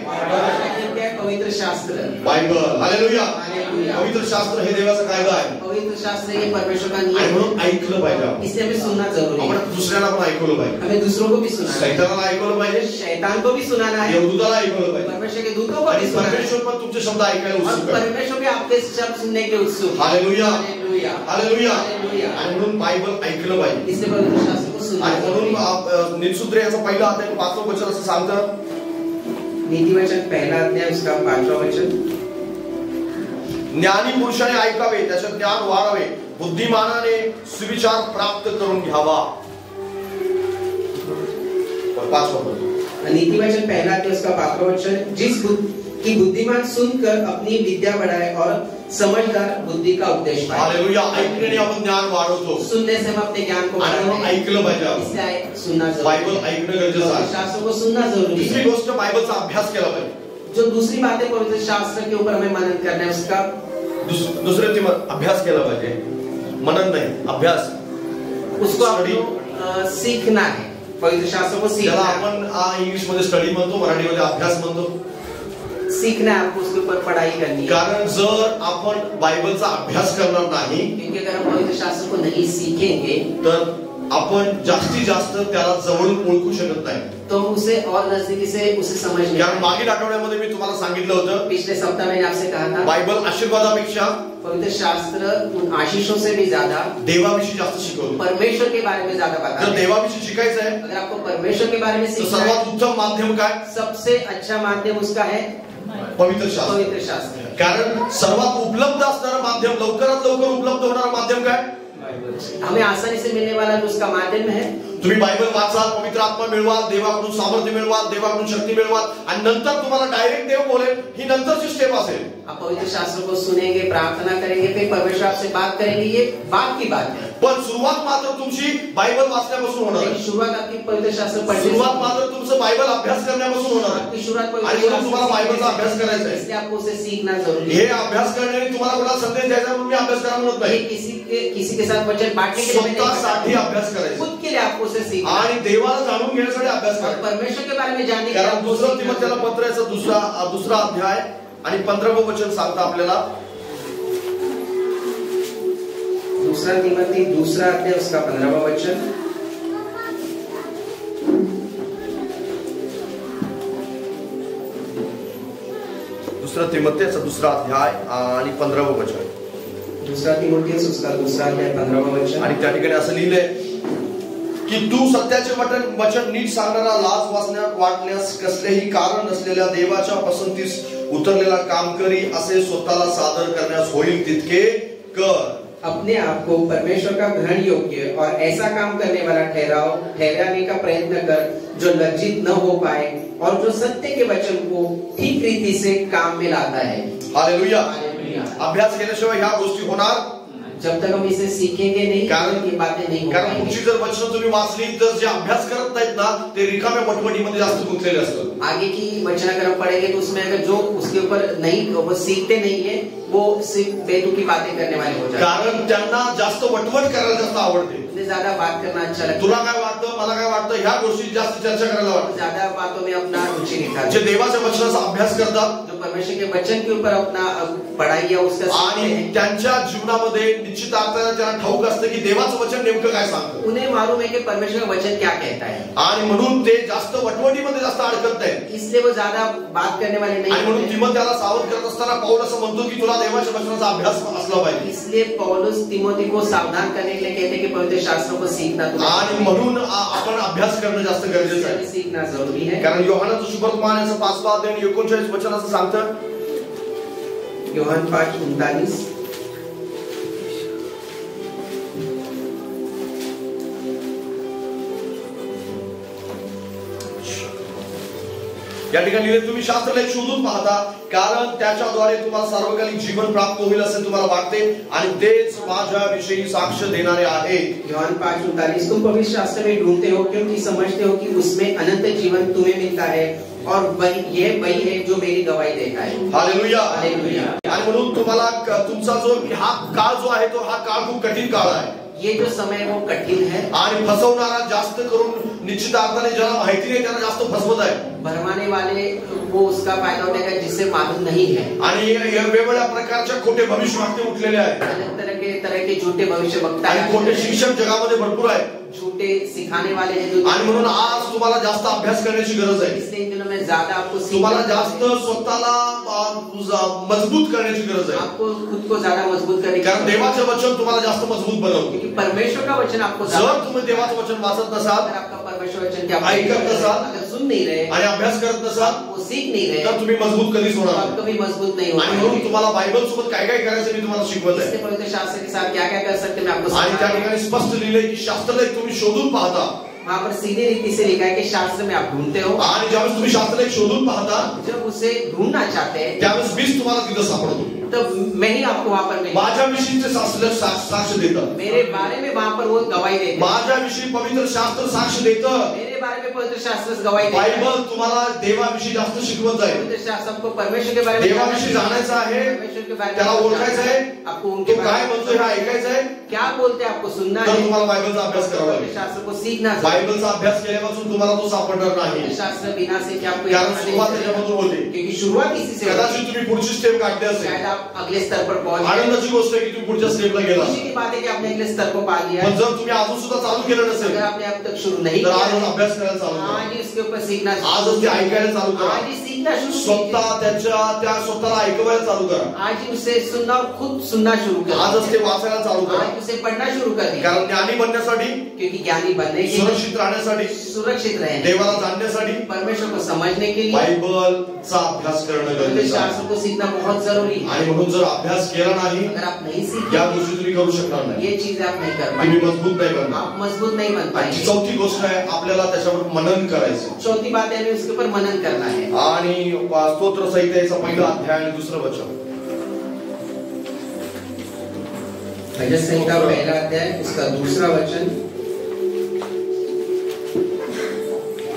पवित्र शास्त्र, बायबल. हालेलुया. हालेलुया. पवित्र शास्त्र हे देवाचा कायदा आहे. पवित्र शास्त्र ये परमेश्वर का आणि नियम. म्हणून ऐकलं पाहिजे. इसलिए हमें सुनना जरूरी है. आपण दुसऱ्याला पण ऐकवलं पाहिजे. हमें दूसरों को भी सुनाना है. शैतानाला ऐकवलं पाहिजे. शैतान को भी सुनाना है. देवदूताला ऐकवलं पाहिजे. परमेश्वर के दूतों को आणि भी सुनाना है. परमेश्वर पण तुमचे शब्द ऐकायला और उत्सुक आहे. परमेश्वर भी आपके शब्द सुनने के उत्सुक. हालेलुया. हालेलुया. हालेलुया. हालेलुया. आणि म्हणून बायबल ऐकलं पाहिजे. इसलिए पवित्र शास्त्र को सुनना आणि जरूरी है. म्हणून नीतिसूत्र याचा पहिला अध्याय 5वं वचन असं सांगतं. नीति वचन पहला अध्याय उसका 5वां वचन. ज्ञानी पुरुषाने ऐकावे, त्याचे ज्ञान वाढावे, बुद्धिमानाने सुविचार प्राप्त करून घ्यावा. 5वां वचन. नीति वचन पहला अध्याय उसका 5वां वचन. जिस की बुद्धिमान सुनकर अपनी विद्या बढ़ाए और समझदार बुद्धि का उपदेश पाए. हालेलुया. ऐकण्याने आपण ज्ञान वाढवतो. सुनने से हम अपने ज्ञान को आणि म्हणून ऐकलं पाहिजे. इसलिए सुनना जरूरी. बायबल ऐकणं गरजेचं आहे. शास्त्र को सुनना जरूरी दुसरी है. गोष्ट बायबलचा अभ्यास केला पाहिजे. जो दूसरी बात है पवित्र शास्त्र के ऊपर हमें मनन करना है. उसका दुसरे अभ्यास केला पाहिजे. मनन नाही, अभ्यास. उसको आपको सीखना है. पवित्र शास्त्र को सीखना ज्याला है. आपण इंग्लिश मध्ये स्टडी म्हणतो, मराठीमध्ये अभ्यास म्हणतो. सीखना है आपको, उसके ऊपर पढ़ाई करनी है. कारण जर आपण बायबलचा अभ्यास करणार नाही, क्योंकि अगर हम पवित्र शास्त्र को नहीं सीखेंगे तर आपण जास्तीत जास्त त्याला जवळून ओळखू शकत नाही. तो उसे और नजदीकी से उसे समझ नहीं. कारण मागील आठवड्यामध्ये मी तुम्हाला सांगितलं होतं, पिछले सप्ताह मैंने आपसे कहा था बायबल आशीर्वादापेक्षा पवित्र शास्त्र उन आशीषों से भी ज्यादा देवाविषयी जास्त शिकवतो. परमेश्वर के बारे में ज्यादा बताता जर है. देवाविषयी शिकायचं आहे अगर आपको परमेश्वर के बारे में तर सीखना है, सर्वात उत्तम माध्यम काय? सबसे अच्छा माध्यम उसका है पवित्र शास्त्र. पवित्र शास्त्र. कारण सर्वात उपलब्ध असणारं माध्यम, लवकरात लवकर उपलब्ध होणारं माध्यम काय? हमें आसानी से मिलने वाला जो उसका माध्यम है. तुम्ही बायबल वाचाल, पवित्र आत्मा मिळवाल, देवाकडून सामर्थ्य मिळवाल, देवाकडून शक्ती मिळवाल आणि नंतर तुम्हाला डायरेक्ट देव बोलेल, ही नंतरची स्टेप असेल. आप पवित्र शास्त्र को सुनेंगे, प्रार्थना करेंगे, फिर परमेश्वर आपसे बात करेंगे, ये बात की बात है. पण सुरुवात मात्र तुमची बायबल वाचण्यापासून होणार आहे. शुरुआत आपकी पवित्र शास्त्र पढ़ने से. सुरुवात मात्र तुमचं बायबल अभ्यास करण्यापासून होणार आहे. आपकी शुरुआत पवित्र आणि म्हणून तुम्हाला बायबलचा अभ्यास करायचा आहे. इसलिए आपको उसे सीखना जरूरी हे है. अभ्यास करण्याने तुम्हाला कोणाला संदेश द्यायचा म्हणून मी अभ्यास करा म्हणत नाही. किसी के साथ वचन बांटने के लिए नहीं, स्वतःसाठी अभ्यास करायचा खुद के लिए आपको उसे सीखना है. आणि देवाला जाणून घेण्यासाठी अभ्यास और करायचा. परमेश्वर के बारे में जानने के लिए कारण आपको दुसरं सीखना तिमोथेला जरूरी है. पत्राचं दुसरा अध्याय आणि 15वं वचन सांगतं आपल्याला. दूसरा तिमोथी दूसरा अध्याय उसका 15वां वचन. दुसरा तिमोथेचा दुसरा अध्याय आणि 15वं वचन. दूसरा तिमोथेयुस उसका दूसरा अध्याय 15वां वचन. आणि त्या ठिकाणी असं लिहिलंय की तू सत्याचे वचन नीट सांगणारा, लाज वाटण्यास कसलेही कारण नसलेल्या देवाच्या पसंतीस उतरलेला कामकरी असे स्वतःला सादर करण्यास होईल तितके कर. अपने आप को परमेश्वर का ग्रहण योग्य और ऐसा काम करने वाला ठहराने का प्रयत्न कर जो लज्जित न हो पाए और जो सत्य के वचन को ठीक रीति से काम में लाता है. हालेलुया. हालेलुया. अभ्यास केल्याशिवाय ह्या गोष्टी होणार. जब तक हम इसे सीखेंगे नहीं, कारण ये बातें नहीं हो कारण पाएंगी. पुढची जर वचन तुम्ही वाचली तर जे अभ्यास करत नाहीत ना ते रिकाम्या वटवटीमध्ये जास्त गुंतलेले असतात. आगे की वचन अगर हम पढ़ेंगे तो उसमें अगर जो उसके ऊपर नहीं, वो सीखते नहीं है, वो सिर्फ बेतुकी बातें करने वाले हो जाते हैं. कारण त्यांना जास्त वटवट करायला जास्त आवडते. उन्हें ज्यादा बात करना अच्छा लगता तुला काय वाटतं, मला काय वाटतं, ह्या गोष्टी जास्त चर्चा करायला है. वाटतं. ज्यादा बातों में अपना रुचि दिखाते जे हैं. देवाच्या वचनाचा अभ्यास करतात जो परमेश्वर के वचन के ऊपर अपना पढ़ाई या उसका सीखते आणि हैं, त्यांच्या जीवनामध्ये निश्चित अर्थाने त्यांना ठाऊक असतं की देवाचं वचन नेमकं काय सांगतं. उन्हें मालूम है कि परमेश्वर का वचन क्या कहता है. आणि म्हणून ते जास्त वटवटीमध्ये जास्त अडकत नाहीत. इसलिए वो ज्यादा बात करने वाले नहीं आणि म्हणून होते. तिमोथेला सावध करत असताना पौल असं म्हणतो की तुला देवाच्या वचनाचा अभ्यास असला पाहिजे. इसलिए पौलुस तिमोथी को सावधान करने के लिए कहते हैं कि पवित्र शास्त्रों को सीखना आणि म्हणून आपण अभ्यास करणं जास्त गरजेचं आहे. सीखना जरूरी है. कारण योहानाचं सुवर्तमान याचं 5वां अध्याय आणि 39 वचन असं सांगतं. योहान 5:39. या ठिकाणी तुम्ही शास्त्रलेख शोधून पाहता, कारण त्याच्याद्वारे तुम्हाला सार्वकालिक जीवन प्राप्त होईल असे तुम्हाला वाटते आणि तेच माझ्याविषयी साक्ष देणारे आहेत। यूहन्ना 5:39 तुम पवित्र शास्त्र में ढूंढते हो क्योंकि समझते हो कि उसमें अनंत जीवन तुम्हें मिलता है और वही है जो मेरी गवाही देता है। Hallelujah, hallelujah. आणि म्हणून तुम्हाला तुमचा जो हा काळ जो आहे तो हा काळ खूप कठीण काळ आहे। ये जो समय वो कठिन है आणि फसवणारा जास्त करून निश्चित अर्थाने ज्याला माहिती नाही त्याला जास्त फसवत आहे। भरमाने वाले वो उसका फायदा उठाएगा जिससे मालूम नहीं है। आणि वेगवेगळ्या प्रकारच्या खोटे भविष्यवक्ते उठलेले आहेत। अलग तरह के झूठे भविष्यवक्ता आणि खोटे शिक्षक जगामध्ये भरपूर आहेत। झूठे सिखाने वाले हैं जो, आणि म्हणून आज तुम्हाला जास्त अभ्यास करण्याची गरज आहे। इसलिए इन दिनों में ज्यादा आपको तुम्हाला जास्त स्वतःला मजबूत करण्याची गरज आहे। आपको खुद को ज्यादा मजबूत करने, कारण देवाचे वचन तुम्हाला जास्त मजबूत बनवते। क्योंकि परमेश्वर का वचन आपको, जर तुम्ही देवाचे वचन वाचत नसाल, अगर आपका परमेश्वर वचन क्या ऐकत नसाल, अगर सुन नहीं रहे आणि अभ्यास करत नसाल, वो सीख नहीं रहे, तर तुम्ही मजबूत कधीच होणार आप नाही। कभी मजबूत नहीं आणि म्हणून होंगे। तुम्हाला बायबल सोबत काय काय करायचं मी तुम्हाला शिकवत आहे। इसलिए पवित्र शास्त्र के साथ क्या क्या कर सकते मैं आपको आणि त्या सिखाऊंगा। ठिकाणी स्पष्ट लिहिले की शास्त्रलेख तुम्ही शोधून पाहता, वहाँ पर सीधी रीति से लिखा है कि शास्त्र में आप ढूंढते हो, आणि ज्यावेळेस तुम्ही शास्त्रलेख शोधून पाहता जब उसे ढूंढना चाहते हैं त्यावेळेस मीच तुम्हाला तिथं सापडतो। तो मैं ही आपको वहाँ पर मिलूंगा। माझ्याविषयीचे शास्त्रलेख साक्ष देतात, मेरे बारे में वहाँ पर वो गवाही देते हैं, माझ्याविषयी पवित्र शास्त्र साक्ष देतं। मेरे बारे में पवित्र शास्त्र गवाही देता है। बायबल तुम्हाला देवाविषयी जास्त शिकवत जाईल। पवित्र शास्त्र आपको परमेश्वर के बारे में देवाविषयी जाणायचं आहे, परमेश्वर के बारे में त्याला ओळखायचं आहे, आपको उनके तो काय म्हणतोय हे ऐकायचं आहे, क्या बोलते हैं आपको सुनना तर है। तुम्हाला बायबलचा अभ्यास करावा पवित्र लागेल। शास्त्र को सीखना है। बायबलचा अभ्यास केल्यापासून तुम्हाला तो सापडणार नाही, पवित्र शास्त्र बिना से क्या आपको कारण याद सुरुवात नहीं त्याच्यामधून होते। क्योंकि शुरुआत इसी से होती है। कदाचित तुम्ही पुढची स्टेप काढली असेल, शायद आप अगले स्तर पर पहुंच गए। आनंदाची गोष्ट आहे की तुम्ही पुढच्या स्टेपला गेला, खुशी की बात है कि आपने अगले स्तर को पा लिया पण है। जर तुम्ही अजून सुद्धा चालू केलं नसेल अगर आपने अब तक शुरू नहीं तर किया आजच है, अभ्यास करायला चालू करा। आज ही उसके ऊपर सीखना, आजच ते ऐकायला चालू करा, आज ही सीखना शुरू कीजिए। स्वतः त्या स्वतःला ऐकवायला चालू करा, आज ही उसे सुनना और खुद सुनना शुरू कर, आजच ते वाचायला चालू करा। आज उसे पढ़ना शुरू कर दीजिए। कारण ज्ञानी बनण्यासाठी, क्योंकि ज्ञानी बनने के लिए, सुरक्षित राहण्यासाठी, सुरक्षित रहने, देवाला जाणण्यासाठी परमेश्वर को समझने के लिए बायबलचा अभ्यास करणं पवित्र गरजेचं आहे। शास्त्र को सीखना बहुत जरूरी है। आणि म्हणून जर अभ्यास केला नाही अगर आप नहीं या सीखते गोष्टी तुम्ही करू शकणार नाही, ये चीजें आप नहीं कर तुम्ही पाएंगे, मजबूत नाही बनणार। आप मजबूत नहीं बन आणि पाएंगे। चौथी गोष्ट आहे आपल्याला त्याच्यावर मनन करायचं। चौथी बात है हमें उसके ऊपर मनन करना है। आणि स्तोत्र संहितेचा पहिला अध्याय आणि दुसरं वचन, भजन संहिता पहला अध्याय उसका दूसरा वचन,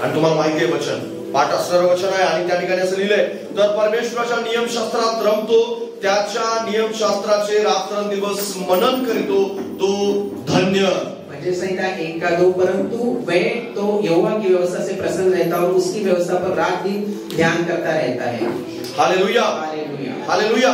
आणि तुम्हाला माहिती आहे वचन पाठ असणारं वचन आहे। आणि त्या ठिकाणी असं लिहिलंय, तर परमेश्वराच्या नियमशास्त्रात रमतो, त्याच्या नियमशास्त्राचे रात्रंदिवस मनन करीतो, तो धन्य। भजन संहिता 1-2 परंतु वह तो यहोवा की व्यवस्था से प्रसन्न रहता है और उसकी व्यवस्था पर रात दिन ध्यान करता रहता है। Hallelujah, hallelujah, hallelujah. हालेलुया।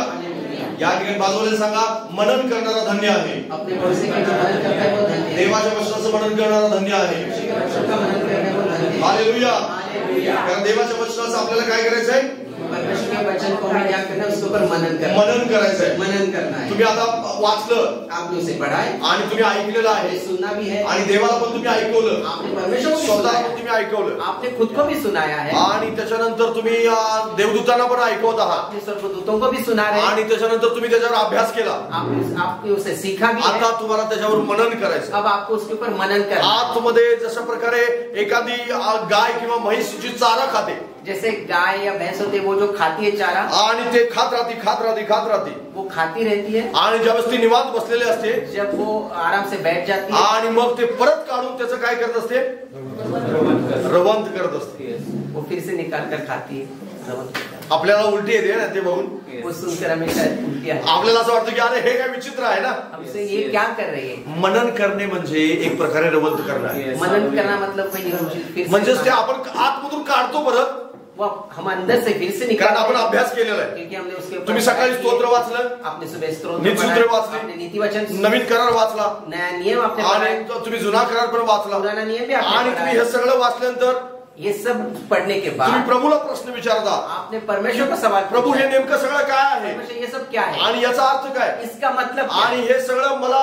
या ठिकाणी बाजूला सांगा, मनन करणारा धन्य आहे। अपने भरोसे का जो मनन करता है वो धन्य है। देवाच्या वचनाचं मनन करणारा धन्य आहे। परमेश्वर का मनन करने वो धन्य है। Hallelujah, hallelujah. कारण देवाच्या वचनाचं आपल्याला काय करायचं आहे, परमेश्वर के वचन को हमें क्या करना है, उसके ऊपर मनन करना है। मनन करायचं आहे। मनन करना है। तुम्ही आता वाचलं आपने उसे पढ़ा है, आणि तुम्ही ऐकलेलं आपने आहे, सुनना भी है, आणि देवाला पण तुम्ही ऐकवलं, आपने परमेश्वर को भी स्वतःला सुनाया पण है, तुम्ही ऐकवलं, आपने खुद को भी सुनाया है, आणि त्याच्यानंतर तुम्ही देवदूतांना पण ऐकवत आहात, आपने स्वर्गदूतों को भी सुना रहे हैं, आणि त्याच्यानंतर तुम्ही त्याच्यावर अभ्यास केला। आपने उसे सीखा भी है। आता तुम्हाला त्याच्यावर मनन करायचं। अब आपको उसके ऊपर मनन करना है। आतमध्ये जशा प्रकारे एखादी गाय किंवा म्हैस जी चारा खाते, जैसे गाय या भैंस होती है वो जो खाती है चारा, आणि ते खात राहते, वो खाती रहती है, आणि ज्यावेळेस ती निवांत बसलेले असते जब वो आराम से बैठ जाती है, आणि मग ते परत काढून त्याचं काय करत असते, रवंत करत असते। वो फिर से निकाल कर खाती है, रवंत करती है। आपल्याला उलटी येते ना ते बघून, वो सुनकर हमें शायद उल्टी आती है। आपल्याला असं वाटतं की अरे हे काय विचित्र आहे ना। हमसे ये क्या कर रही है। मनन करणे म्हणजे एक प्रकारे रवंत करणं आहे। मनन करना मतलब वही हम फिर से म्हणजेच ते आपण आतमधून काढतो परत, वो हम अंदर से फिर से कारण निकालते आपण हैं, अभ्यास केलेला आहे। क्योंकि हमने उसके ऊपर तुम्ही सकाळी स्तोत्र वाचलं, आपने सुबह स्तोत्र नीतिसूत्रे पढ़ा, वाचले, आपने नीतिवचन, नवीन करार वाचला, नया नियम आपने पढ़ा, आणि तुम्ही जुना करार पण वाचला, पुराना नियम भी आपने आणि पढ़ा तुम्ही है। हे सगळं वाचल्यानंतर ये सब पढ़ने के तुम्ही बाद प्रभूला प्रश्न विचारता, आपने परमेश्वर को सवाल प्रभू पूछा, हे नेमकं सगळं काय आहे, परमेश्वर ये सब क्या है, आणि याचा अर्थ काय, इसका मतलब क्या आणि है? हे सगळं मला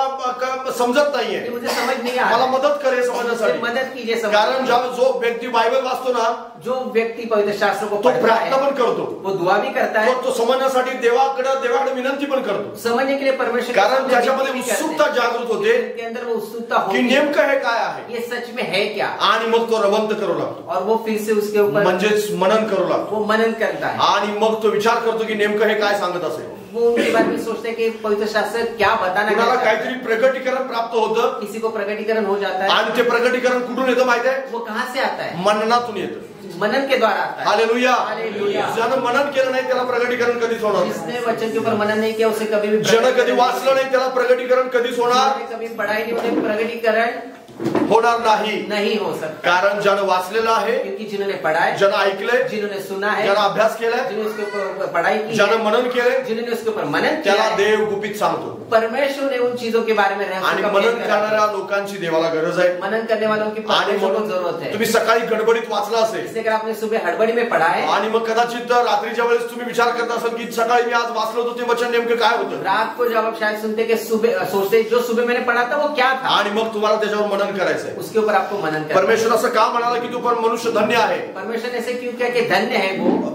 समजत ये नाहीये, मुझे समझ नहीं आ मला रहा, मदत करे मुझे समजण्यासाठी। मदद कीजिए समझ। कारण जो व्यक्ती बायबल वाचतो ना, जो व्यक्ति पवित्र शास्त्र को तो पढ़ता प्रार्थना है पण करतो, वो दुआ भी करता है, तो समजण्यासाठी देवाकडे विनंती पण करतो, समझने के लिए परमेश्वर के कारण सामने त्याच्यामध्ये विनती करते हैं। उत्सुकता जागृत होते के अंदर वो उत्सुकता की होती है, नेमकं हे काय आहे, ये सच में है क्या, आणि मग तो रवंत करू लागतो, और वो फिर से उसके ऊपर म्हणजेच मनन करू लागतो, वो मनन करता है, आणि मग तो विचार करतो की नेमकं हे काय सांगत असेल. वो उनके बारे में सोचते हैं कि पवित्र शास्त्र क्या बताना कुणाला चाहता है। काहीतरी प्रकटीकरण प्राप्त होतं, किसी को प्रकटीकरण हो जाता है, आणि ते प्रकटीकरण कुठून येतं माहिती आहे? वो कहाँ से आता है? मननातून येतं. मनन के द्वारा आता है। हालेलुया. हालेलुया. ज्यानं मनन केलं नाही त्याला प्रकटीकरण कधीच होणार नाही. जिसने वचन के ऊपर मनन नहीं किया उसे कभी भी ज्यानं कधी वाचलं नाही त्याला प्रकटीकरण कधीच होणार जिसने कभी पढ़ाई नहीं उन्हें प्रकटीकरण होणार नाही. नहीं हो सकता, कारण ज्यानं वाचलेलं आहे, क्योंकि जिन्होंने पढ़ा है, ज्यानं ऐकलंय, जिन्होंने सुना है, ज्यानं अभ्यास केलाय, जिन्होंने उसके ऊपर पढ़ाई की ज्यानं है, मनन केलंय, जिन्होंने उसके ऊपर मनन किया त्याला है, देव गुपित सांगतो. परमेश्वर ने उन चीजों के बारे में रहस्य आणि का मनन भेद करा। करणाऱ्या लोकांची देवाला गरज आहे. मनन करने वालों की आणि परमेश्वर को म्हणून जरूरत है। तुम्ही सकाळी गडबडीत वाचला असेल, इसलिए अगर आपने सुबह हड़बड़ी में पढ़ा है, आणि मग कदाचित रात्रीच्या वेळेस तुम्ही विचार करत असाल की सकाळी मी आज वाचलं होतं ते वचन नेमकं काय होतं, रात को जब आप शायद सुनते कि सुबह सोचते जो सुबह मैंने पढ़ा था वो क्या था, आणि मग तुम्हाला त्याच्यावर मनन करायचंय. उसके ऊपर आपको मनन करना है। परमेश्वर असं का म्हणाला की तू पण मनुष्य धन्य आहे? परमेश्वर ने ऐसे क्यों किया कि धन्य है वो?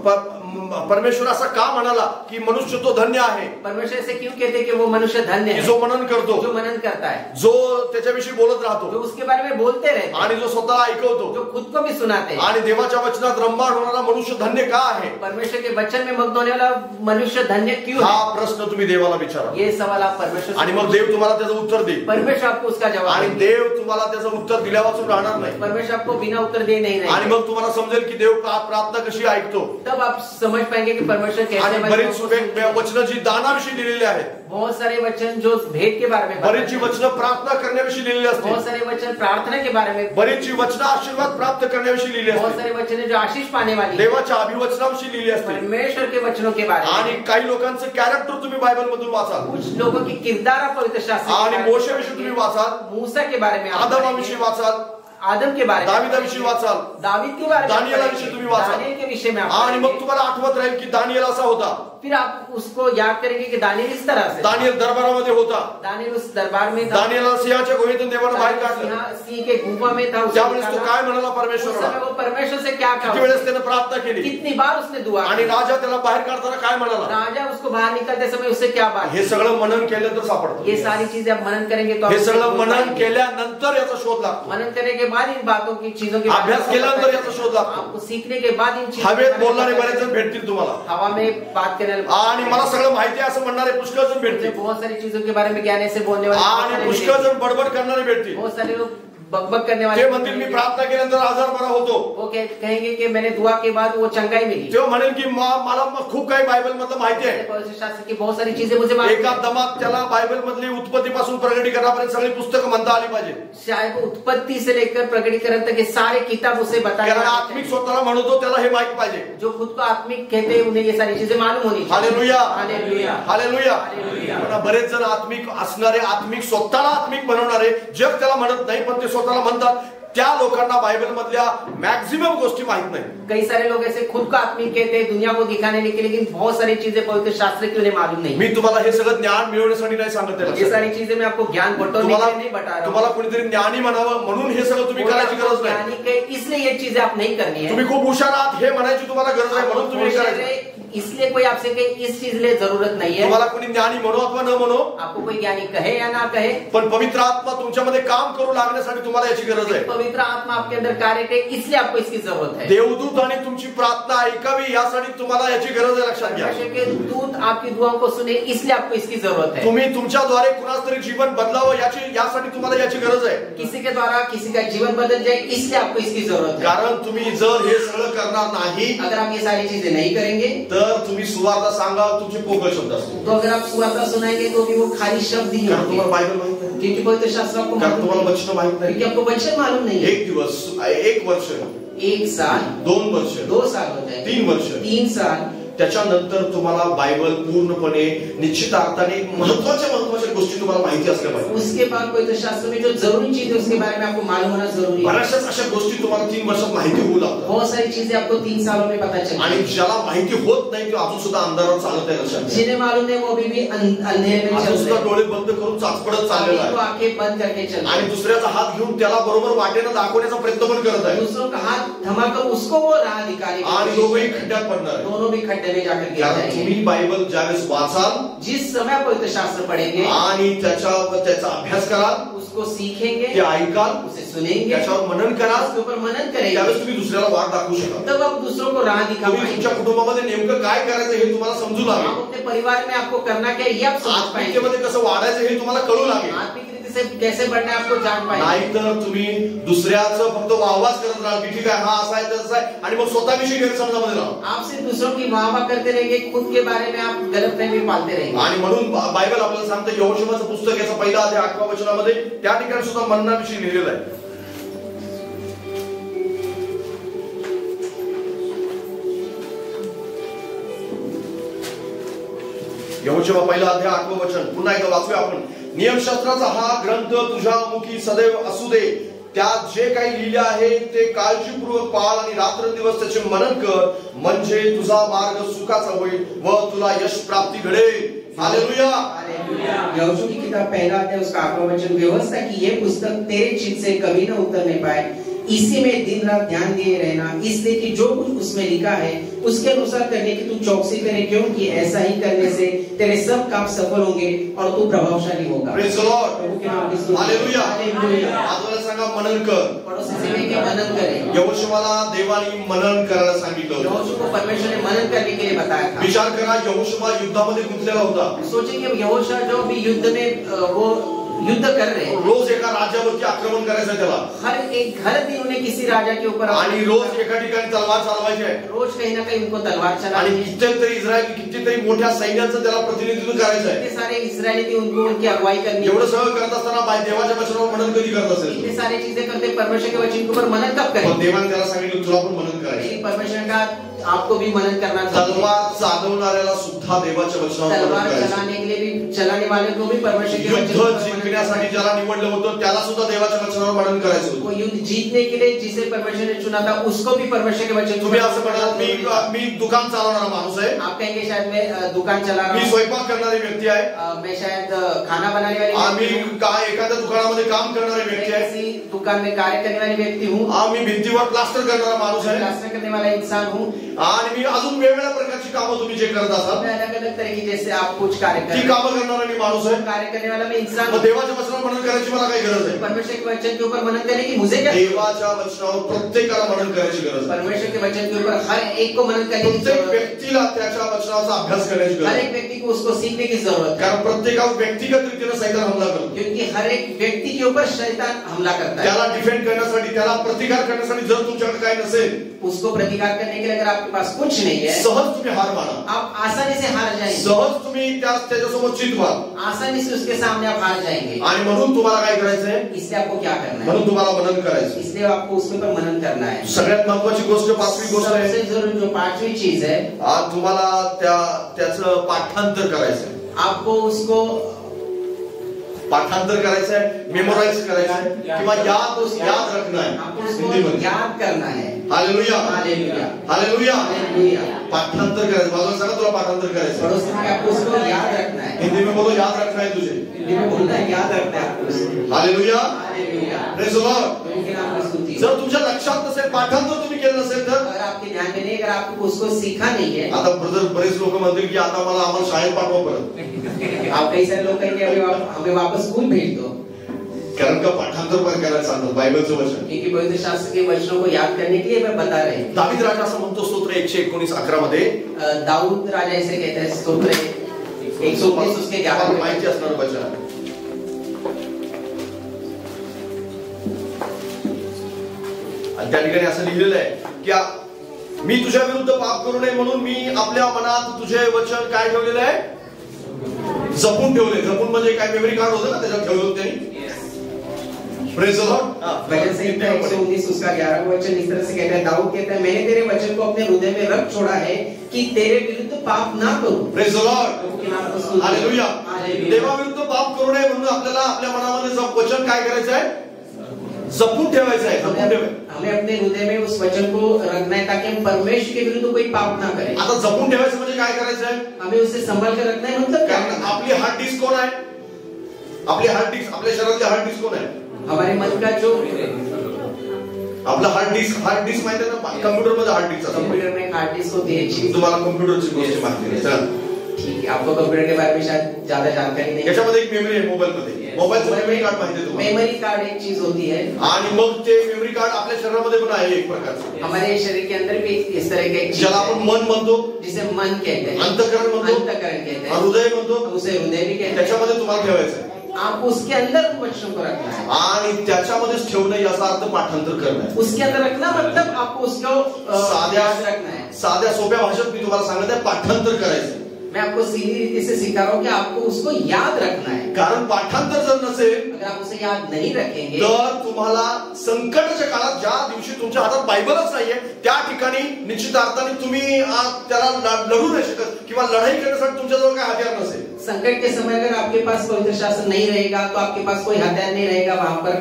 परमेश्वर असं का म्हणाला की मनुष्य तो धन्य आहे? परमेश्वर ऐसे क्यों कहते कि वो मनुष्य धन्य की है? जो मनन करतो, जो मनन करता है, जो त्याच्याविषयी बोलत जो राहतो, उसके बारे में बोलते रहते हैं, आणि जो स्वतःला ऐकवतो, जो खुद को भी सुनाते हैं। आणि देवाच्या वचनात रममाण होणारा मनुष्य धन्य का आहे? परमेश्वर के वचन में मग्न होने वाला मनुष्य धन्य क्यों हा है? प्रश्न तुम्ही देवाला विचारा, ये सवाल आप परमेश्वर आणि से मग देव तुम्हाला त्याचं उत्तर देईल. परमेश्वर आपको उसका जवाब आणि देंगे। देव तुम्हाला त्याचं उत्तर दिल्यावाचून राहणार नाही. परमेश्वर आपको बिना उत्तर दिए नहीं आणि रहेगा। मग तुम्हाला समजेल की देव प्रार्थना कशी ऐकतो. तब आप समझ पाएंगे कि परमेश्वर कैसे आणि बरीच वचन- वचनं जी दानाविषयी लिहिलेली आहेत, बहुत सारे वचन जो भेद के बारे में बताते बरीचशी हैं, वचनं प्रार्थना करण्याविषयी लिहिलेली बहुत असते, सारे वचन प्रार्थना के बारे में, बरीचशी वचनं आशीर्वाद प्राप्त करण्याविषयी लिहिली बहुत असते, सारे वचन है जो आशीष पाने वाली है, देवाच्या अभिवचनाविषयी लिहिली असते. परमेश्वर के वचनों के बारे आणि में। काही लोकांचं कॅरेक्टर तुम्ही बायबल मधून वाचाल, कुछ लोगों की किरदार आप पवित्र शास्त्र के आणि बारे में मोशेविषयी तुम्ही वाचाल, मूसा के बारे में आप आदमाविषयी पढ़ेंगे, वाचाल, आदम के बारे में, दाविदाविषयी वाचाल, दावीद के बारे में, दानियेलाविषयी तुम्ही वाचाल. दानियेल के विषय में आप आणि मग पढ़ेंगे। तुम्हाला आठवत राहील की दानियेल असा होता, फिर आप उसको याद करेंगे कि दानियेल इस तरह से, दानियेल दरबारामध्ये होता, दानियेल उस दरबार में था, दानियेला सिंहाच्या गुहेतून देवानं बाहेर काढलं. सिंह के गुफा में था, उसे त्यावेळेस तो निकाला। काय म्हणाला उस परमेश्वराला, समय वो परमेश्वर से क्या किती कहा, वेळेस त्यानं प्रार्थना केली, कितनी बार उसने दुआ आणि की। राजा त्याला बाहेर काढताना काय म्हणाला. राजा उसको बाहर निकलते समय उससे क्या बात, हे सगळं मनन केलं तर सापडतं. ये सारी चीजें आप मनन करेंगे तो आप हे उससे सगळं दूर मनन पाएंगे। केल्यानंतर याचा शोध लागतो. मनन करने के बाद इन बातों की चीजों के बारे में अभ्यास केल्यानंतर याचा शोध लागतो. आपको सीखने के बाद इन चीजों के हवेत बारे में बोलणारे पता बरेच जण चलेगा। भेटतील तुम्हाला, हवा में बात करने वाले आणि मला सगळं माहिती आहे असं म्हणणारे पुष्कळ जण मुझे भेटतील, बहुत सारी चीजों के बारे में ज्ञान ऐसे बोलने वाले बहुत आणि सारे पुष्कळ मिलेंगे। जण बडबड करणारे भेटतील. बहुत सारे लोग बकबक करने वाले ते म्हणतील मी मिलेंगे। प्रार्थना केल्यानंतर आजार बरा होतो. वो कहेंगे कि मैंने दुआ के बाद वो चंगाई मिली। तेव्हा म्हणेल की मला खूप काही बायबल मधलं माहिती आहे. पवित्र शास्त्र की बहुत सारी चीजें मुझे मालूम एका है। दमात त्याला बायबल मधली उत्पत्तीपासून प्रगटीकरणापर्यंत सगळी पुस्तकं म्हणता आली पाहिजे, शायद वो उत्पत्ति से लेकर प्रकटीकरण तक के सारे किताब उसे बताया। कारण आत्मिक स्वतःला म्हणतो त्याला हे माहित पाहिजे. जो खुद को आत्मिक कहते हैं उन्हें ये सारी चीजें मालूम होनी चाहिए। Hallelujah, hallelujah, hallelujah. हालेलुया. पण बरेच जण आत्मिक असणारे, आत्मिक स्वतःला आत्मिक बनवणारे, जग त्याला म्हणत नाही पण ते स्वतःला म्हणतात, त्या लोकांना बायबल मधल्या मॅक्झिमम गोष्टी माहित नाही. कई सारे लोग ऐसे खुद को आत्मिक कहते हैं दुनिया को दिखाने के लिए, लेकिन बहुत सारी चीजें पवित्र शास्त्र की उन्हें मालूम नहीं। मी तुम्हाला हे सगळं ज्ञान मिळवण्यासाठी नाही सांगत आहे. ये सारी चीजें मैं आपको ज्ञान बटोरने के लिए नहीं बता रहा तुम्हाला हूँ। कोणीतरी ज्ञानी म्हणावं म्हणून हे सगळं तुम्ही करायची गरज नाही. ज्ञानी के इसलिए ये चीजें आप नहीं करनी है। तुम्ही खूप हुशार आहात हे म्हणायची तुम्हाला गरज आहे म्हणून तुम्ही हे करायचं. इसलिए कोई आपसे कहे इस चीज लिए जरूरत नहीं है। तुम्हाला कोणी ज्ञानी म्हणो अथवा न म्हणो, आपको कोई ज्ञानी कहे या ना कहे, पण पवित्र आत्मा तुमच्यामध्ये काम करू लागण्यासाठी तुम्हाला याची गरज आहे. पवित्र आत्मा आपके अंदर कार्य करे इसलिए आपको इसकी जरूरत है। देवदूत आणि तुमची प्रार्थना ऐकावी यासाठी तुम्हाला याची गरज आहे. लक्षात घ्या, परमेश्वर के दूत आपकी दुआओं को सुने इसलिए आपको इसकी जरूरत है। तुम्ही तुमच्याद्वारे कुणाच तरी जीवन बदलावं यासाठी तुम्हाला याची गरज आहे. किसी के द्वारा किसी का जीवन बदल जाए इसलिए आपको इसकी जरूरत है। कारण तुम्ही जर हे सगळं करणार नाही अगर आप ये सारी चीजें नहीं करेंगे तर तुम्ही सुवार्ता सांगा तुमचे पोकळ शब्द असतील. तो अगर आप सुवार्ता सुनाएंगे तो भी वो खाली शब्द ही कारण तुम्हाला होंगे, बायबल माहित नाही, क्योंकि पवित्र शास्त्र आपको कारण मालूम तुम्हाला नहीं, वचन माहित नाही. क्योंकि आपको वचन मालूम नहीं है। एक दिवस, एक वर्ष, 1 साल, 2 वर्ष, 2 साल होता है, 3 वर्ष, 3 साल, त्याच्यानंतर तुम्हाला बायबल पूर्णपणे निश्चित अर्थाने महत्वाच्या गोष्टी तुम्हाला माहिती असल्या पाहिजे. उसके बाद पवित्र शास्त्र में जो जरूरी चीज है उसके बारे में आपको मालूम होना जरूरी है. बऱ्याचशा अशा गोष्टी तुम्हाला 3 वर्षात माहिती होऊ लागतात. बहुत सारी चीजें आपको 3 सालों में पता चलती. आणि ज्याला माहिती होत नाही तो अजून सुद्धा अंधारात चालत आहे. लक्षात घ्या. जिन्हें मालूम है वो अभी भी अंधेरे में चल रहे हैं. डोळे बंद करून चाचपडत चाललेला आहे. आंखें बंद करके चल. आणि दुसऱ्याचा हात घेऊन त्याला बरोबर वाटेनं दाखवण्याचा प्रयत्न पण करत आहे. दूसरों का हाथ थमाकर उसको वो राह दिखाने की. आणि दोघंही खड्ड्यात पडणार आहे. दोनों भी खड्डे में जाकर गिर जाएंगे. तुम्ही बायबल ज्यावेळेस वाचाल, जिस समय पवित्र शास्त्र पढ़ेंगे आणि त्याचा अभ्यास कराल, उसको सीखेंगे, ते ऐकाल, उसे सुनेंगे, त्याच्यावर मनन कराल, उसके ऊपर मनन करेंगे, त्यावेळेस तुम्ही दुसऱ्याला वाट दाखवू शकाल. तब आप दूसरों को राह दिखा तुम्ही पाएंगे. तुमच्या कुटुंबामध्ये नेमकं काय करायचं हे तुम्हाला समजू लागेल. आप अपने परिवार में आपको करना क्या ये आप समझ पाएंगे. आत्मिकतेमध्ये कसं वाढायचं हे तुम्हाला कळू लागेल. आत्मिक रीति से कैसे बढ़ना है आपको जान पाएंगे. नाहीतर तुम्ही दुसऱ्याचं फक्त वाहवाच करत राहाल की ठीक आहे, हा असा आहे तसं आहे, आणि मग स्वतःविषयी गैरसमजामध्ये राहाल. आप सिर्फ दूसरों की वाह करते रहेंगे, खुद के बारे में आप गलतफहमी पालते रहेंगे. आणि म्हणून बायबल आपल्याला सांगतं, यहोशुआचं पुस्तक याचा पहिला अध्याय 8व्या वचनामध्ये त्या ठिकाणी सुद्धा मननाविषयी लिहिलेलं आहे. यहोशुआ पहिला अध्याय 8वं वचन पुन्हा एकदा वाचूया आपण. नियमशास्त्राचा हा ग्रंथ तुझ्या मुखी सदैव असू दे. त्यात जे काही लिहिले आहे ते काळजीपूर्वक पाळ आणि रात्रंदिवस त्याचे मनन कर, म्हणजे तुझा मार्ग सुखाचा होईल व तुला यश प्राप्ती घडेल. हालेलुया. यहोशू की किताब पहला अध्याय उसका 8वां वचन. व्यवस्था की ये पुस्तक तेरे चित्त से कभी न उतरने पाए, इसी में दिन रात ध्यान दिए रहना, इसलिए कि जो कुछ उसमें लिखा है उसके अनुसार करने की तू चौकसी करे, क्योंकि ऐसा ही करने से तेरे सब काम सफल होंगे और तू प्रभावशाली होगा. Praise the Lord. प्रभु के नाम की स्तुति. हालेलुया. हालेलुया. आजोला सांगा मनन कर. पड़ोसी से लेके मनन करें. यहोशुआला देवाने मनन करायला सांगितलं होतं. यहोशू को परमेश्वर ने मनन करने के लिए बताया था. विचार करा, यहोशुआ युद्धामध्ये गुंतलेला होता. सोचिए कि यहोशू जो भी युद्ध में वो युद्ध कर रहे हैं. रोज एका राज्यावरती आक्रमण करायचं त्याला. हर दिन उन्हें किसी राजा के ऊपर आणि रोज एका ठिकाणी तलवार चालवायची आहे. रोज कहीं ना कहीं उनको तलवार चलानी. आणि कितीतरी इस्रायल कितीतरी मोठ्या सैन्याचं त्याला प्रतिनिधित्व करायचं आहे. इतने सारे इस्राएली थी, उनको उनकी अगुवाई करनी. एवढं सगळं करत असताना देवाच्या वचनावर मनन कधी करत असेल. इतने सारी चीजें करते परमेश्वर के वचन के ऊपर मनन कब करें. पण देवाने त्याला सांगितलं तुला पण मनन करायचं. परमेश्वर का आपको भी मनन करना चाहिए. तलवार चालवणाऱ्याला सुद्धा देवाच्या वचनावर मनन तलवार करायचं. चलाने के लिए भी, चलाने वाले को भी परमेश्वर के वचन युद्ध जिंकण्यासाठी ज्याला निवडलं होतं त्याला सुद्धा देवाच्या वचनावर मनन करायचं होतं. वो युद्ध जीतने के लिए जिसे परमेश्वर ने चुना था उसको भी परमेश्वर के वचन. तुम्ही असं म्हणाल मी दुकान चालवणारा माणूस आहे. आप कहेंगे शायद मैं दुकान चला रहा मी हूं. स्वयंपाक करणारी व्यक्ती आहे. मैं शायद खाना बनाने वाली आम्ही काय एखाद्या दुकानामध्ये काम करणारी व्यक्ती आहे. किसी दुकान में कार्य करने वाली व्यक्ती हूँ. आम्ही भिंतीवर प्लास्टर करणारा माणूस आहे. प्लास्टर करने वाला इंसान हूँ. आणि मी अजून वेगवेगळ्या प्रकारची कामं तुम्ही जे करत असाल अलग अलग तरह की जैसे आप कुछ कार्य ती करते कामं करणारा मी माणूस आहे. कार्य करने वाला मैं इंसान मग हूँ. देवाच्या वचनावर मनन करायची मला काही गरज आहे. परमेश्वर के वचन के ऊपर मनन करने की मुझे क्या. देवाच्या वचनावर प्रत्येकाला मनन करायची गरज आहे. परमेश्वर के वचन के ऊपर हर एक को मनन करने की प्रत्येक जरूरत है. व्यक्तीला त्याच्या वचनाचा अभ्यास करण्याची गरज हर आहे. एक व्यक्ति को उसको सीखने की जरूरत है. कारण प्रत्येकावर व्यक्तिगत रीतीने सैतान हमला करतो. क्योंकि हर एक व्यक्ति के ऊपर शैतान हमला करता है. त्याला डिफेंड करण्यासाठी त्याला प्रतिकार करण्यासाठी जर तुमच्याकडे काही नसेल उसको प्रतिकार करने के लिए अगर आपके पास कुछ नहीं है सहज तुम्ही हार माना. आप आसानी से हार जाएंगे. सहज तुम्ही त्याच्यासोबत चित व्हाल. आसानी से उसके सामने आप हार जाएंगे. आणि म्हणून तुम्हाला काय करायचंय. इसलिए आपको क्या करना है. म्हणून तुम्हाला मनन करायचं. इसलिए आपको उसके ऊपर मनन करना है. सगळ्यात महत्वाची गोष्ट 5वी गोष्ट आहे. सबसे जरूरी जो 5वीं चीज है आज तुम्हाला त्याचं पाठांतर करायचंय. आपको उसको पाठांतर करायचंय, मेमोराइज करायचंय किंवा याद रखना है. आपको उसको याद करना है. हालेलुया. हालेलुया. हालेलुया. हालेलुया. पाठांतर करायचं. बाजूला सांगा तुला पाठांतर करायचं. पड़ोसी में आपको उसको याद रखना है. हिंदी में बोलो याद रखना है तुझे. हिंदी में बोलना है याद रखना है आपको उसको. Hallelujah. Hallelujah. Praise the Lord. उनके नाम की स्तुति. जर तुमच्या लक्षात नसेल, पाठांतर तुम्ही केलं नसेल तर अगर आपके ध्यान में नहीं, अगर आपको उसको सीखा नहीं है. आता ब्रदर बरेच लोक म्हणतील की आता मला आम्हाला शाळेत पाठवा परत. आप कई सारे लोग कहेंगे हमें वापस स्कूल भेज दो. कारण का पाठांतर पण करायला सांगतात बायबलचं वचन. क्योंकि पवित्र शास्त्र के वचनों को याद करने के लिए मैं बता रहे हैं. दावीद राजा असं म्हणतो स्तोत्र 119:11 मध्ये. दाऊद राजा ऐसे कहते हैं स्तोत्र 119 उसके 11 माहिती असणार वचन. आणि त्या ठिकाणी असं लिहिलेलं आहे की मी तुझ्या विरुद्ध पाप करू नये म्हणून मी आपल्या मनात तुझे वचन काय ठेवलेलं आहे. जपून ठेवले. जपून म्हणजे काय मेमरी कार्ड होतं ना त्याच्यात ठेवलं होतं त्यांनी. Praise the Lord. भजन संहिता 119 उसका 11वां वचन इस तरह से कहता है. दाऊद कहता है मैंने तेरे वचन को अपने हृदय में रख छोड़ा है कि तेरे विरुद्ध पाप ना करूं। Praise the Lord, hallelujah. देवाविरुद्ध पाप करू नये म्हणून आपल्याला आपल्या मनामध्ये वचन काय करायचं आहे? जपून ठेवायचं आहे, जपून ठेवायचं। हमें अपने हृदय में उस वचन को रखना है ताकि हम परमेश्वर के विरुद्ध कोई पाप ना करें। आता जपून ठेवायचं म्हणजे काय करायचं आहे? हमें उसे संभाल कर रखना है, मतलब क्या? आपली हार्ड डिस्क कोण आहे? आपली हार्ड डिस्क, आपल्या शरीरातली हार्ड डिस्क कोण आहे? हमारे मन का जो आपला हार्ड डिस्क माहिती आहे ना? कम्प्युटर मध्ये हार्ड डिस्क असते। कंप्यूटर में हार्ड डिस्क होती है। तुम्हाला कम्प्युटरची गोष्ट माहिती आहे? ठीक है, आपको कंप्यूटर के बारे में शायद ज्यादा जानकारी नहीं है। याच्यामध्ये एक मेमरी आहे मोबाईल मध्ये। मोबाईलचं मेमरी कार्ड माहिती आहे तुम्हाला? मेमरी कार्ड एक चीज होती है आणि मग ते मेमरी कार्ड आपल्या शरीरामध्ये पण आहे एक प्रकारचं। हमारे शरीर के अंदर भी इस तरह के एक ज्याला आपण मन म्हणतो, जिसे मन कहते हैं, अंतःकरण म्हणतो, अंतःकरण कहते हैं, हृदय म्हणतो, उसे हृदय भी कहते हैं। त्याच्यामध्ये तुम्हाला ठेवायचं आहे। आप उसके अंदर उन वचनों को रखना है आणि त्याच्यामध्येच ठेवणं याचा अर्थ पाठांतर करणं आहे। उसके अंदर रखना मतलब आपको उसको याद रखना है। साध्या सोप्या भाषेत मी तुम्हाला सांगत आहे, पाठांतर करायचं। मैं आपको सीधी रीति से सिखा रहा हूँ कि आपको उसको याद रखना है। कारण पाठांतर जर नसेल, अगर आप उसे याद नहीं रखेंगे, तर तुम्हाला संकटाच्या काळात ज्या दिवशी तुमच्या हातात बायबलच नाहीये त्या ठिकाणी निश्चित अर्थाने तुम्ही त्याला लढू नाही शकत किंवा लढाई करण्यासाठी तुमच्याजवळ काय हथियार नसेल। संकट के समय अगर आपके पास पवित्र शास्त्र नहीं रहेगा तो आपके पास कोई हथियार नहीं रहेगा वहां पर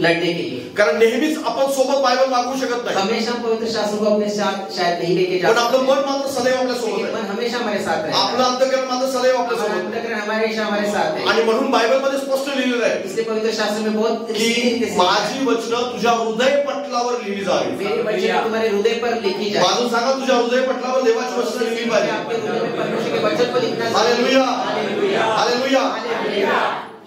लड़ने के लिए। कारण नेहमीच आपण सोबत बायबल मागू शकत नाही। हमेशा पवित्र शास्त्र को अपने साथ शायद नहीं लेके जा पण आपलं मन मात्र सदैव आपल्या सोबत आहे। मन हमेशा हमारे साथ है। आपलं अंतःकरण मात्र सदैव आपल्या सोबत आहे। अंतःकरण हमेशा हमारे साथ है। आणि म्हणून बायबल मध्ये स्पष्ट लिहिलेलं आहे, इसलिए पवित्र शास्त्र में बहुत की माझी वचनं तुझ्या हृदय पटलावर लिहिली जावी। मेरी वचन तुम्हारे हृदय पर लिखी जाए। बाजून सांगा, तुझ्या हृदय पटलावर देवाची वचनं लिहिली पाहिजे। आपके हृदय में परमेश्वर के वचन को लिखना चाहिए। Hallelujah, hallelujah, hallelujah,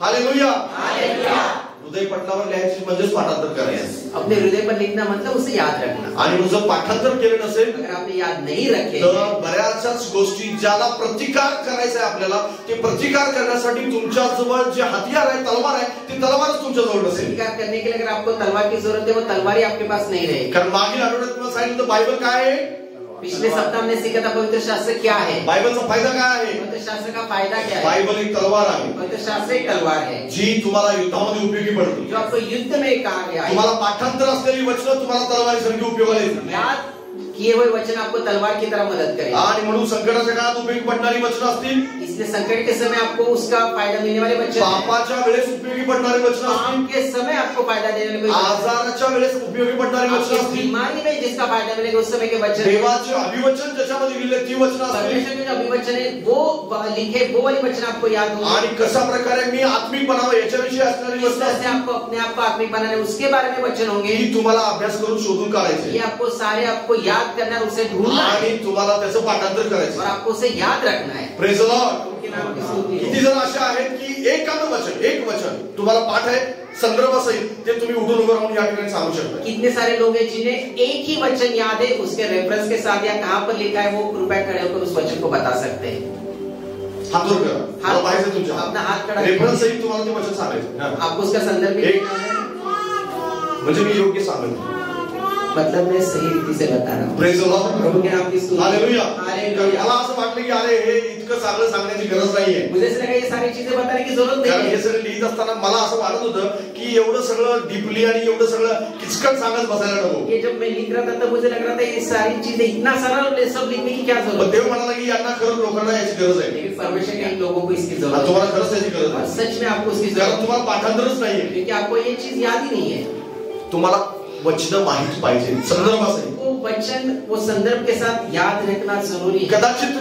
hallelujah, hallelujah. हृदय पटलावर लिहायची म्हणजेच पाठांतर करायचं। अपने हृदय पर लिखना मतलब उसे याद रखना। आणि मग जर पाठांतर केलं नसेल, अगर आपने याद नहीं रखे, तर बऱ्याचशाच गोष्टी ज्याला प्रतिकार करायचा आहे आपल्याला, ते प्रतिकार करण्यासाठी तुमच्या जवळ जे हथियार आहे, तलवार आहे, ती तलवारच तुमच्या जवळ नसेल। प्रतिकार करने के लिए अगर आपको तलवार की जरूरत है, वो तलवार ही आपके पास नहीं रहेगी। कारण मागील आठवड्यात तुम्हाला सांगितलं बायबल काय आहे। पिछले सप्ताह हमने सीखा था पवित्र शास्त्र क्या है। बायबलचा फायदा काय आहे? पवित्र शास्त्र का फायदा क्या है? बायबल एक तलवार आहे, पवित्र शास्त्र एक तलवार है जी तुम्हाला युद्धामध्ये उपयोगी पडते। जो आपको युद्ध में काम आएगी। तुम्हाला पाठांतर असलेली वचनं तुम्हाला तलवारीसारखी उपयोगाला येतील। याद किए हुए वचन आपको तलवार की तरह मदद करेंगे। आणि म्हणून संकटाच्या काळात उपयोगी पडणारी वचनं असतील, इसलिए संकट के समय आपको उसका फायदा मिलने वाले वचन, पापाच्या वेळेस उपयोगी पडणारी वचनं पाप असतील, के समय आपको फायदा देने वाले वचन, आजाराच्या वेळेस उपयोगी पडणारी वचनं असतील, बीमारी में जिसका फायदा मिलेगा उस समय के वचन, देवाचे अभिवचन ज्याच्यामध्ये लिहिले ती वचनं असतील। परमेश्वर के जो अभिवचन है वो लिखे, वो वाली वचन आपको याद होगी। आणि कशा प्रकारे मी आत्मिक बनावं याच्याविषयी असणारी वचनं से आपको अपने आप को आत्मिक बनाने उसके बारे में वचन होंगे। ही तुम्हाला अभ्यास करून शोधून काढायचे ये आपको सारे आपको याद करना है, उसे ढूंढना है आणि तुम्हाला त्याचं पाठांतर करायचं। और आपको उसे याद रखना है। Praise the Lord. उनके नाम की स्तुति हो। किती जण असे आहेत की एक वचन तुम्हाला पाठ आहे संदर्भ सहित, ते तुम्ही उठून उभं राहून या ठिकाणी सांगू शकता। कितने सारे लोग हैं जिन्हें एक ही वचन याद है, उसके रेफरेंस के साथ या कहां पर लिखा है वो कृपया खड़े होकर उस वचन को बता सकते हैं। हात वर करा, हात पाहायचं तुमच्या, अपना हाथ खड़ा रेफरन्स सहित तुम्हाला ते वचन सांगायचं। आपको उसका संदर्भ भी एक म्हणजे मी योग्य सांगतो, मतलब मैं सही रीति से बता रहा हूँ। Praise the Lord. प्रभु के नाम की स्तुति। हालेलुया। हालेलुया। मला असं वाटलं की अरे हे इतकं चांगलं सांगण्याची गरज नाहीये। मुझे ऐसा लगा ये सारी चीजें बताने की जरूरत कारण नहीं हे है। सगळं लिहित असताना मला असं वाटत होतं की एवढं सगळं डीपली आणि एवढं सगळं किचकट सांगत बसायला नको। ये जब मैं लिख रहा था तब मुझे लग रहा था ये सारी चीजें इतना सारा सब लिखने की क्या जरूरत पण है। देव म्हणाला की यांना खरंच लोकांना याची गरज आहे। लेकिन परमेश्वर के इन लोगों को इसकी जरूरत है। तुम्हाला खरंच याची गरज और आहे, सच में आपको उसकी कारण जरूरत है, तुम्हाला पाठांतरच नाहीये। क्योंकि आपको ये चीज याद ही नहीं है। तुम्हाला वचन माहिती पाहिजे, संदर्भ असेल। वो वचन वो संदर्भ के साथ याद रखना जरूरी है। कदाचित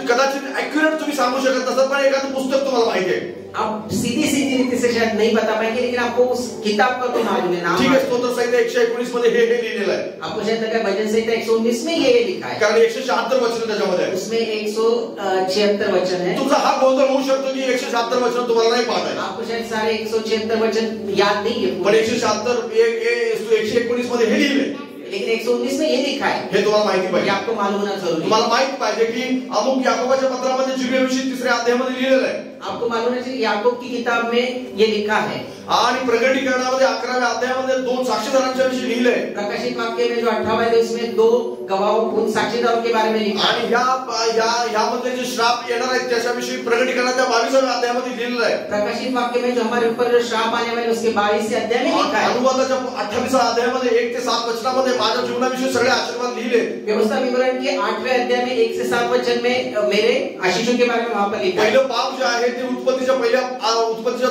ऍक्युरेट तुम्ही सांगू शकत नसतात, पण एखादं पुस्तक तुम्हाला माहिती आहे। आप सीधी रीति से शायद नहीं बता पाएंगे, लेकिन आपको उस किताब का तो मालूम है, नाम ठीक आहे, स्तोत्र संहिता 119 मध्ये हे लिहिलेलं आहे। आपको शायद लगा भजन संहिता 119 में ये लिखा है, कारण 176 वचन त्याच्यामध्ये आहे। उसमें 176 वचन है। तुमचा हा गोंधळ होऊ शकतो की 176 वचन तुम्हाला नाही पाठ आहे। आपको शायद सारे 176 वचन याद नहीं है, पण 119 मध्ये हे लिहिले, लेकिन 119 में ये लिखा है। हे तुम्हाला माहिती ये पाहिजे। आपको मालूम होना जरूरी है। तुम्हाला माहिती पाहिजे की अमुक याकोबाच्या पत्रामध्ये जिल्ह्याविषयी 3ऱ्या अध्यायामध्ये लिहिलेलं आहे। आपको मालूम है याकूब की किताब में ये लिखा है आणि प्रकटीकरणामध्ये 11व्या अध्यायामध्ये 2 साक्षीदारांच्या विषयी लिहिलंय. प्रकाशित वाक्य में जो 18वें अध्याय इसमें 2 गवाहों उन साक्षीदारों के बारे में लिखा आणि ह्यामध्ये जे श्राप येणार आहेत त्याच्याविषयी प्रकटीकरणाच्या 22व्या अध्यायामध्ये लिहिलेलं आहे. प्रकाशित वाक्य में जो हमारे ऊपर जो श्राप आने वाले उसके 22वें अध्याय में लिखा है. अनुवादाच्या 28व्या अध्यायामध्ये 1 ते 7 वचनामध्ये माझ्या जीवनाविषयी सगळे आशीर्वाद लिहिले. व्यवस्था विवरण के 8वें अध्याय में 1 से 7 वचन में मेरे आशीषों के बारे में वहां पर लिखा है. पहिलं पाप जे आहे ते उत्पत्तीच्या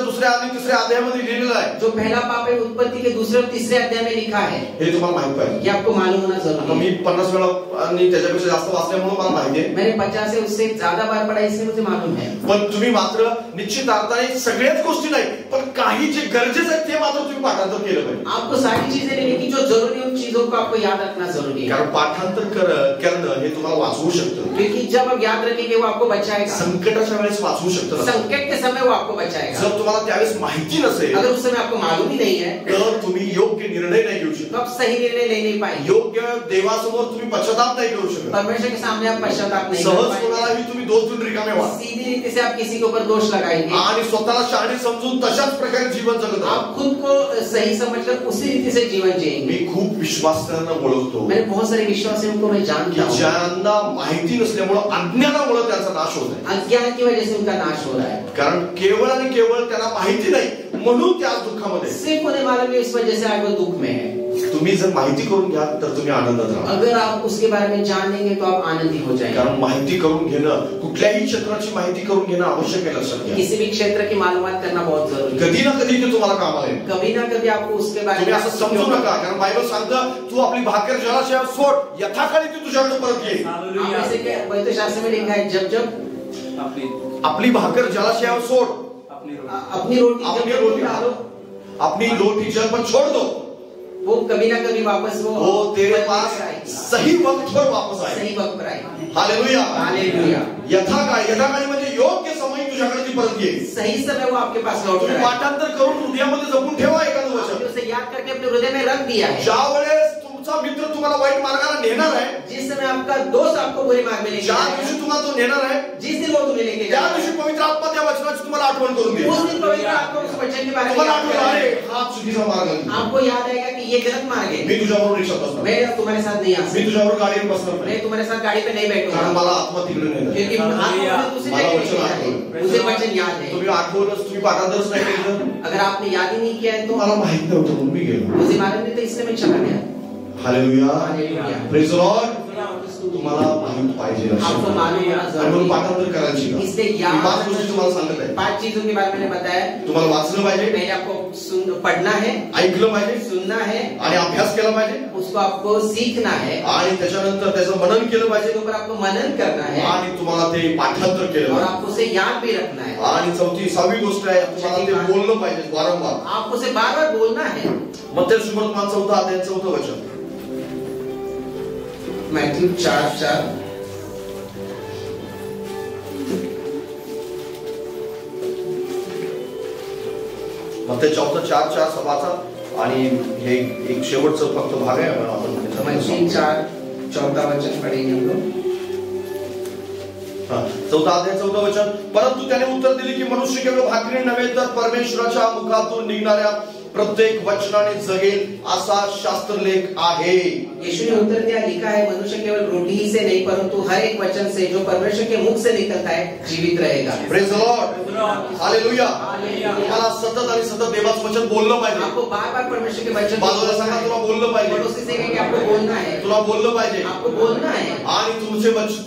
2ऱ्या आणि 3ऱ्या अध्यायामध्ये लिहिलेलं आहे. जो पहला पाप है उत्पत्ति के 2रे और 3रे अध्याय में लिखा है. हे तुम्हाला माहित पाहिजे. ये आपको मालूम होना जरूरी है. मी 50 वेळा आणि त्याच्यापेक्षा जास्त वाचल्यामुळे मला माहिती आहे. मैंने 50 से उससे ज्यादा बार पढ़ा इसलिए मुझे मालूम है. पण तुम्ही मात्र निश्चित अर्थाने सगळ्याच गोष्टी नाही पण काही जे गरजेचं आहे ते मात्र तुम्ही पाठांतर केलं पाहिजे. आपको सारी चीजें नहीं लेकिन जो जरूरी है उन चीजों को आपको याद रखना जरूरी है. कारण पाठांतर करणं हे तुम्हाला वाचवू शकतं. क्योंकि जब आप याद रखेंगे वो आपको बचाएगा. संकटाच्या वेळेस वाचवू शकतं. संकट के समय वो आपको बचाएगा. जर तुम्हाला त्यावेळेस माहिती नसेल अगर उस समय आपको मालूम ही नहीं है तर तुम्ही योग्य निर्णय नाही घेऊ शकत. तो आप सही निर्णय ले नहीं पाएंगे. योग्य देवासमोर तुम्ही पश्चाताप नाही करू शकत. परमेश्वर के सामने आप पश्चाताप नहीं कर सहज पाएंगे. कोणालाही तुम्ही दोष देऊन रिकामे व्हा. सीधी रीति से आप किसी के ऊपर दोष लगाएंगे आणि स्वतःला शहाणे समजून तशाच प्रकारे जीवन जगत राहा. आप खुद को सही समझकर उसी रीति से जीवन जिएंगे. मी खूप विश्वासानं बोलतो. मैंने बहुत सारे विश्वासियों को मैं जानता हूं ज्यांना माहिती नसल्यामुळे अज्ञानामुळे त्यांचा नाश होत आहे. अज्ञान की वजह से उनका नाश हो रहा है. कारण केवळ आणि केवळ त्यांना माहिती नाही म्हणून त्या दुःखामध्ये. सिर्फ उन्हें मालूम है इस वजह से आज वो दुख में है. तुम्ही जर माहिती करून घ्या तर तुम्ही आनंदात राहा. अगर आप उसके बारे में जानेंगे तो आप आनंदी हो जाएंगे. कारण माहिती करून घेणं कुठल्याही क्षेत्राची माहिती करून घेणं आवश्यक आहे. लक्षात घ्या. किसी भी क्षेत्र की मालूमात करना बहुत जरूरी है. कधी ना कधी ते तुम्हाला कामाला येईल. कभी ना कभी आपको उसके बारे तुम्ही में असं समजू नका. कारण बायबल सांगतं तू आपली भाकर जलाशयावर सोड यथाकाळी ती तुझ्याकडे परत येईल. पवित्र शास्त्र में लिखा है जब आपली भाकर जलाशयावर सोड. अपनी रोटी डालो. अपनी रोटी जल पर छोड़ दो. वो कभी ना कभी वापस वो तेरे पास सही वक्त पर वापस आए. सही वक्त पर आए. हालेलुया. हालेलुया. यथाकाळी म्हणजे योग्य समय तुझ्याकडे ती परत येईल. सही समय वो आपके पास लौट तुम्ही पाठांतर करून हृदयामध्ये जपून ठेवा एखादं वचन. उसे याद करके अपने हृदय में रख दिया है. ज्यावेळेस तुमचा मित्र तुम्हाला वाईट मार्गाला नेणार आहे. जिस समय आपका दोस्त आपको बुरे मार्ग में लेके ज्या दिवशी तुम्हाला तो नेणार आहे जिस दिन वो तुम्हें लेके त्या दिवशी पवित्र आत्मा त्या वचनाची तुम्हाला आठवण करून देईल. उस दिन पवित्र आत्मा उस वचन के बारे में तुम्हाला आठवण आहे हा चुकीचा मार्ग आहे. आपको याद आएगा कि ये गलत मार्ग है. मी तुझ्याबरोबर रिक्षात बसणार. मैं तुम्हारे साथ नहीं आ सकता. मी तुझ्याबरोबर गाडीवर बसणार नाही. मैं तुम्हारे साथ गाड़ी पे नहीं बैठूंगा. कारण मला आत्मा तिकडे नेणार. क्योंकि मुझे वचन याद है. तुम्ही आठवणच तुम्ही पाठांतरच नाही केलं. अगर आपने याद ही नहीं किया है तो मला माहित नव्हतं म्हणून मी गेलो. मुझे मालूम नहीं था इसलिए मैं चला गया. Hallelujah. Hallelujah. Praise the Lord. तुम्हाला माहित पाहिजे. आपको मालूम होना जरूरी है. पाठांतर करायची. इससे याद 5 गोष्टी तुम्हाला सांगत आहे. 5 चीजों के बारे में मैंने बताया. तुम्हाला वाचलं पाहिजे. पहले आपको पढ़ना है. ऐकलं पाहिजे. सुनना है. आणि अभ्यास केला पाहिजे. उसको आपको सीखना है. आणि त्याच्यानंतर त्याचं मनन केलं पाहिजे. उसके ऊपर आपको मनन करना है. आणि तुम्हाला ते पाठांतर केलं और आपको उसे याद भी रखना है. आणि चौथी 6वी गोष्ट आहे तुम्हाला ते बोललं पाहिजे वारंवार. आपको उसे बार-बार बोलना है. मत्ती सुसमाचार 4 अध्याय 4 वचन. मत्ती 4:4. मत्ती 4:4 सभाचा आणि हे एक शेवटचं फक्त भाग आहे. आपण मत्ती 4:14 वचन पढ़ेंगे हम लोग. 4 अध्याय 14 वचन. परंतु त्याने उत्तर दिले की मनुष्य केवळ भाकरी नव्हे तर परमेश्वराच्या मुखातून निघणाऱ्या प्रत्येक वचनाने जगेल असा शास्त्रलेख आहे. यीशु ने उत्तर दिया लिखा है मनुष्य केवल रोटी ही से नहीं परंतु हर एक वचन से जो परमेश्वर के मुख से निकलता है जीवित रहेगा. Praise the Lord. हालेलुया. तुम्हाला सतत आणि सतत देवाचं वचन बोललं पाहिजे. आपको बार-बार परमेश्वर के वचन बाजूला सांगा तुला बोललं पाहिजे. पड़ोसी से कहें कि आपको बोलना है. तुला बोललं पाहिजे. आपको बोलना है. आणि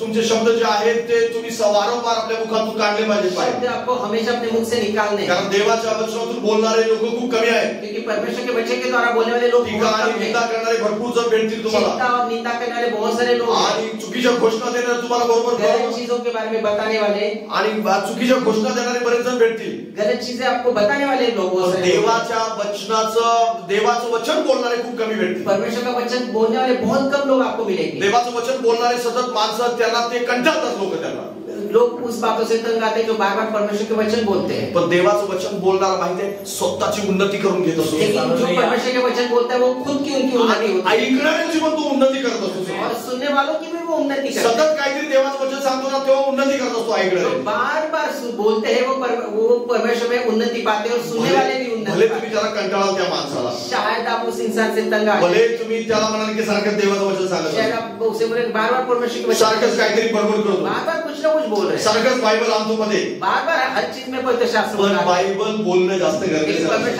तुमचे शब्द जे आहेत ते तुम्ही वारंवार आपल्या मुखातून काढले पाहिजे. शब्द आपको हमेशा अपने मुख से निकालने. कारण देवाच्या वचनातून बोलणारे लोक खूप कमी आहेत. क्योंकि परमेश्वर के वचन के द्वारा बोलने वाले लोग टीका आणि निंदा करणारे भरपूर जण भेटतील तुम्हाला. चिंता और निंदा करने वाले बहुत सारे लोग. आणि चुकीच्या घोषणा देणारे तुम्हाला बरोबर गलत चीजों के बारे में बताने वाले. आणि चुकीच्या घोषणा देणारे बरेच जण भेटतील. गलत चीजें आपको बताने वाले लोग. देवाच्या देवाचं वचन बोलणारे खूप कमी भेटतील. परमेश्वर का वचन बोलने वाले बहुत कम लोग आपको मिलेंगे. देवाचं वचन बोलणारे सतत माणसं त्यांना ते कंटाळतात लोक. त्यांना लोग उस बातों से तंग आते हैं जो बार बार परमेश्वर के वचन बोलते हैं। पण देवाचं वचन बोलणारा माहिती आहे स्वतःची उन्नती करून घेत असतो, लेकिन जो परमेश्वर के वचन बोलता है वो खुद की उनकी उन्नति होती है ऐकणाऱ्यांची पण तो उन्नती करत असतो। और सुनने वालों की भी वो उन्नति करते हैं। सतत काहीतरी देवाचं वचन सांगतो ना तेव्हा उन्नती करत असतो ऐकणारे। बार बार बोलते हैं वो परमेश्वर में उन्नति पाते हैं और सुनने वाले भी भले उन्नति तुम्ही त्याला कंटाळा त्या माणसाला, शायद आप उस इंसान से तंग आ भले तुम्ही त्याला म्हणाल की सारखं देवाचं वचन सांगत शायद असतो, आप उसे बोले बार बार परमेश्वर के वचन सारखंच काहीतरी बडबड करतो, बार बार कुछ ना कुछ बोल रहे हैं, सारखंच बायबल आणतो मध्ये, बार बार हर चीज में पवित्र शास्त्र पण बायबल बोलणं जास्त गरजेचं आहे।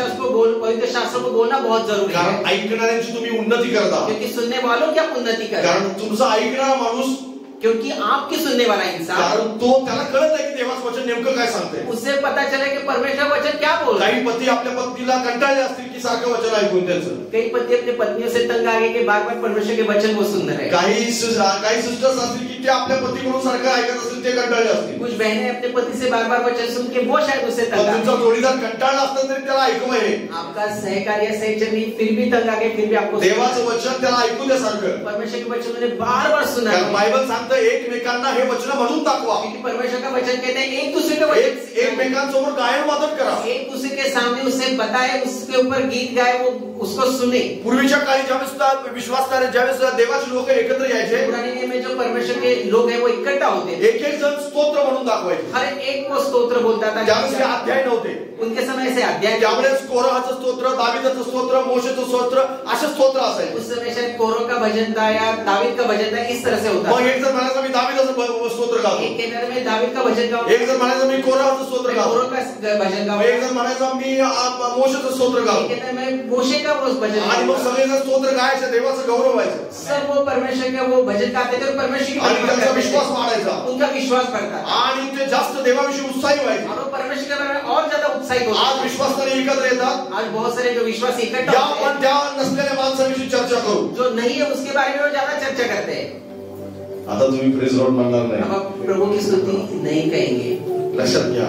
पवित्र शास्त्र को बोलना बहुत जरूरी है, कारण ऐकणाऱ्यांची तुम्ही उन्नती करता, क्योंकि सुनने वालों की आप उन्नति करें, कारण तुमचा ऐकणारा माणूस, क्योंकि आपकी सुनने वाला इंसान, कारण तो त्याला कळत आहे की देवाचं वचन नेमकं काय सांगते, उससे पता चले कि परमेश्वर वचन क्या बोल रहा है। काही पती आपल्या पत्नीला कंटाळले असतील की सारखं वचन ऐकून त्याचं, कई पति अपने पत्नियों से तंग आ गए कि बार बार परमेश्वर के वचन को सुन रहे हैं, काही सिस्टर्स असतील की ते आपल्या पतीकडून सारखं ऐकत असतील, ते कंटाळले असतील, कुछ बहनें अपने पति से बार बार वचन सुन के वो शायद उसे तंग आ तुमचा गए। जोडीदार कंटाळला असता तरी त्याला ऐकू आहे, आपका सहकार्य सहचरी फिर भी तंग आ गए, फिर भी आपको देवाचं वचन त्याला ऐकू द्या सारखं, परमेश्वर के वचन उन्हें बार बार सुना कारण है। बायबल सांगतं एकमेकांना हे वचन म्हणून दाखवा, क्योंकि परमेश्वर का वचन कहते हैं एक दूसरे का वचन एकमेकांसमोर गायन वादन करा, एक दूसरे के सामने उसे बताए, उसके ऊपर गीत गाए, वो उसको सुने। पूर्वीच्या काळी ज्यावेळेस सुद्धा विश्वासणारे ज्यावेळेस सुद्धा देवाचे लोक एकत्र यायचे, पुराने नियम में जो परमेश्वर के लोग हैं वो इकट्ठा होते थे, एक एक जण स्तोत्र म्हणून दाखवायचे, हर एक को स्तोत्र बोलता था। त्यावेळेस हे अध्याय नव्हते, उनके समय से अध्याय, त्यावेळेस कोरहाचं स्तोत्र, दाविदाचं स्तोत्र, मोशेचं स्तोत्र असे स्तोत्र असायचे। उस समय शायद कोरह का भजन था या दावीद का भजन था, इस तरह से होता मग था। एक जण म्हणायचं मी दाविदाचं स्तोत्र गातो, एक केनर में दावीद का भजन गाओ, एक जण म्हणायचं मी कोरहाचं स्तोत्र गातो, कोरह का भजन गाओ, एक जण म्हणायचं मी मोशेचं स्तोत्र एक गातो, केनर में मोशे का वो भजन आणि मग गाओ। सगळे जण स्तोत्र गायचे, देवाचं गौरव व्हायचं, सब वो परमेश्वर के वो भजन गाते थे और परमेश्वर की आणि महिमा त्यांचा करते विश्वास थे। वाढायचा, उनका विश्वास बढ़ता था आणि ते जास्त देवाविषयी उत्साही व्हायचे। और वो परमेश्वर के बारे में और ज्यादा उत्साहित होते आज थे। विश्वासणारे एकत्र येतात, आज बहुत सारे जो विश्वासी इकट्ठा या होते हैं, पण त्या नसलेल्या माणसाविषयी चर्चा करू। जो नहीं है उसके बारे में वो ज्यादा चर्चा करते हैं। आता तुम्ही प्रेज लॉर्ड म्हणणार अब नाही, आप प्रभु की स्तुति नहीं कहेंगे। लक्षात घ्या,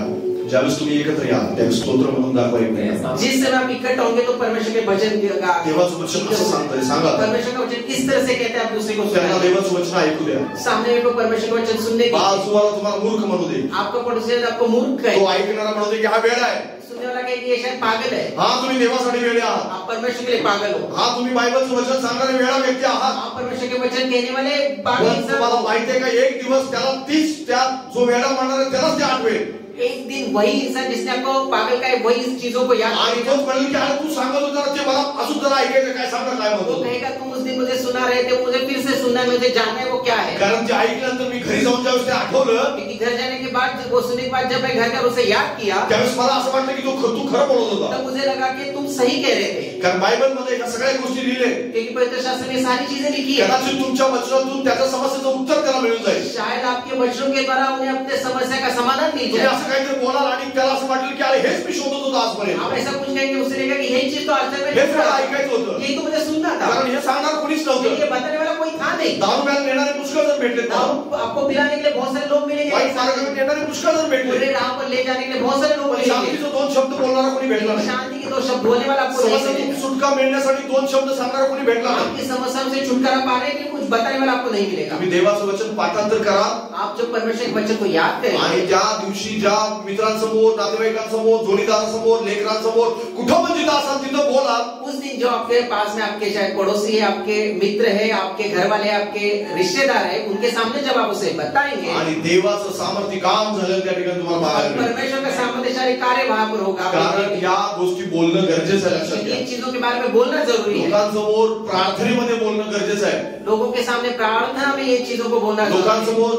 ज्यावेळेस तुम्ही एकत्र या त्यावेळेस स्तोत्र म्हणून दाखवा एकमेकांना। जिस समय आप इकट्ठा होंगे तो परमेश्वर के भजन का देवाचं वचन कसं सांगतंय सांगा, परमेश्वर का वचन किस तरह से कहते हैं आप दूसरे को त्यांना सुनाइए। देवाचं वचन ऐकू द्या। सामने को परमेश्वर का वचन सुनने की बाजूवाला तुम्हाला मूर्ख म्हणू दे, आपका पड़ोसी आपको मूर्ख तो कहे, ऐकणारा म्हणू दे की हा वेडा आहे, सुनने वाला कहे कि ये शायद पागल है। हा तुम्ही देवासाठी वेडे आहात, आप परमेश्वर के लिए पागल हो, हा तुम्ही बायबलचं वचन सांगणारे वेडा व्यक्ती आहात। आप परमेश्वर के वचन कहने वाले पागल पण तुम्हाला इंसान। माहिती आहे का एक दिवस त्याला 30 त्या जो वेडा म्हणणार आहे त्यालाच ते आठवेल, एक दिन वही इंसान जिसने आपको पागल का है वही इस चीजों को याद आणि करेगा। तोच म्हणेल की अरे तू सांगत होता ना, ते मला अजून जरा ऐकायचं, काय सांगा काय वो म्हणतो, कहेगा तुम उस दिन मुझे सुना रहे थे, मुझे फिर से सुनना है, मुझे जानना है वो क्या है। कारण ते ऐकल्यानंतर मी घरी जाऊन ज्यावेळेस ते आठवलं क्योंकि घर जाने के बाद वो सुनने के बाद जब मैं घर का उसे याद किया त्यावेळेस मला असं वाटलं की तू खरं बोलत होता, तब मुझे लगा कि तुम सही कह रहे थे, कारण बायबल मध्ये ह्या सगळ्या गोष्टी लिहिले। क्योंकि पवित्र शास्त्र में सारी चीजें लिखी है। कदाचित तुमच्या वचनातून त्याच्या समस्येचं उत्तर त्याला मिळून जाईल। शायद आपके वचनों के द्वारा उन्हें अपने समस्या का समाधान मिल तुम्ही जाए। असं काहीतरी बोलाल आणि त्याला असं वाटलं की अरे हेच मी शोधत होतो आजपर्यंत, आप ऐसा कुछ कहेंगे उसे लगेगा कि यही चीज तो आज तक हेच मैंने मला सुना, ऐकायचं होतं, यही तो मुझे सुनना था, कारण हे सांगणार कोणीच ये नव्हतं। बताने वाला कोई था नहीं। दारू प्यायला नेणारे पुष्कळ जण भेटले, आपको पिलाने के लिए बहुत सारे लोग मिलेंगे, वाईट मार्गाने नेणारे पुष्कळ जण भेटले, पूरे राह पर ले जाने के लिए बहुत सारे लोग पण मिलेंगे, शांतीचे 2 शब्द बोलणारा कोणी भेटला नाही। शांति के 2 शब्द बोलने वाला आपको नहीं समस्येतून मिलेगा। सुटका मिळण्यासाठी 2 शब्द सांगणारा कोणी भेटला नाही। आपकी समस्याओं से छुटकारा पाने के लिए कुछ बताने वाला आपको नहीं मिलेगा। तुम्ही देवाचं वचन पाठांतर करा, आप जब परमेश्वर के वचन को याद आणि करेंगे, त्या दिवशी ज्या मित्रांसमोर, नातेवाईकांसमोर, जोडीदारांसमोर, लेकरांसमोर कुठं पण जिथं असाल तिथं बोला। उस दिन जो आपके पास में आपके शायद पड़ोसी है, आपके मित्र है, आपके घर वाले, आपके रिश्तेदार है, उनके सामने जब आप उसे बताएंगे आणि देवाचं सामर्थ्य काम झालं त्या ठिकाणी तुम्हाला पाहायला मिळेल। परमेश्वर का सामर्थ्यशाली कार्य वहां पर होगा। कारण या गोष्टी बोलणं गरजेचं आहे, लक्षात घ्या। इन चीजों के बारे में बोलना जरूरी है। लोकांसमोर प्रार्थनेमध्ये बोलणं गरजेचं आहे, लोगों के सामने प्रार्थना में ये चीजों को बोलना जरूरी है। लोकांसमोर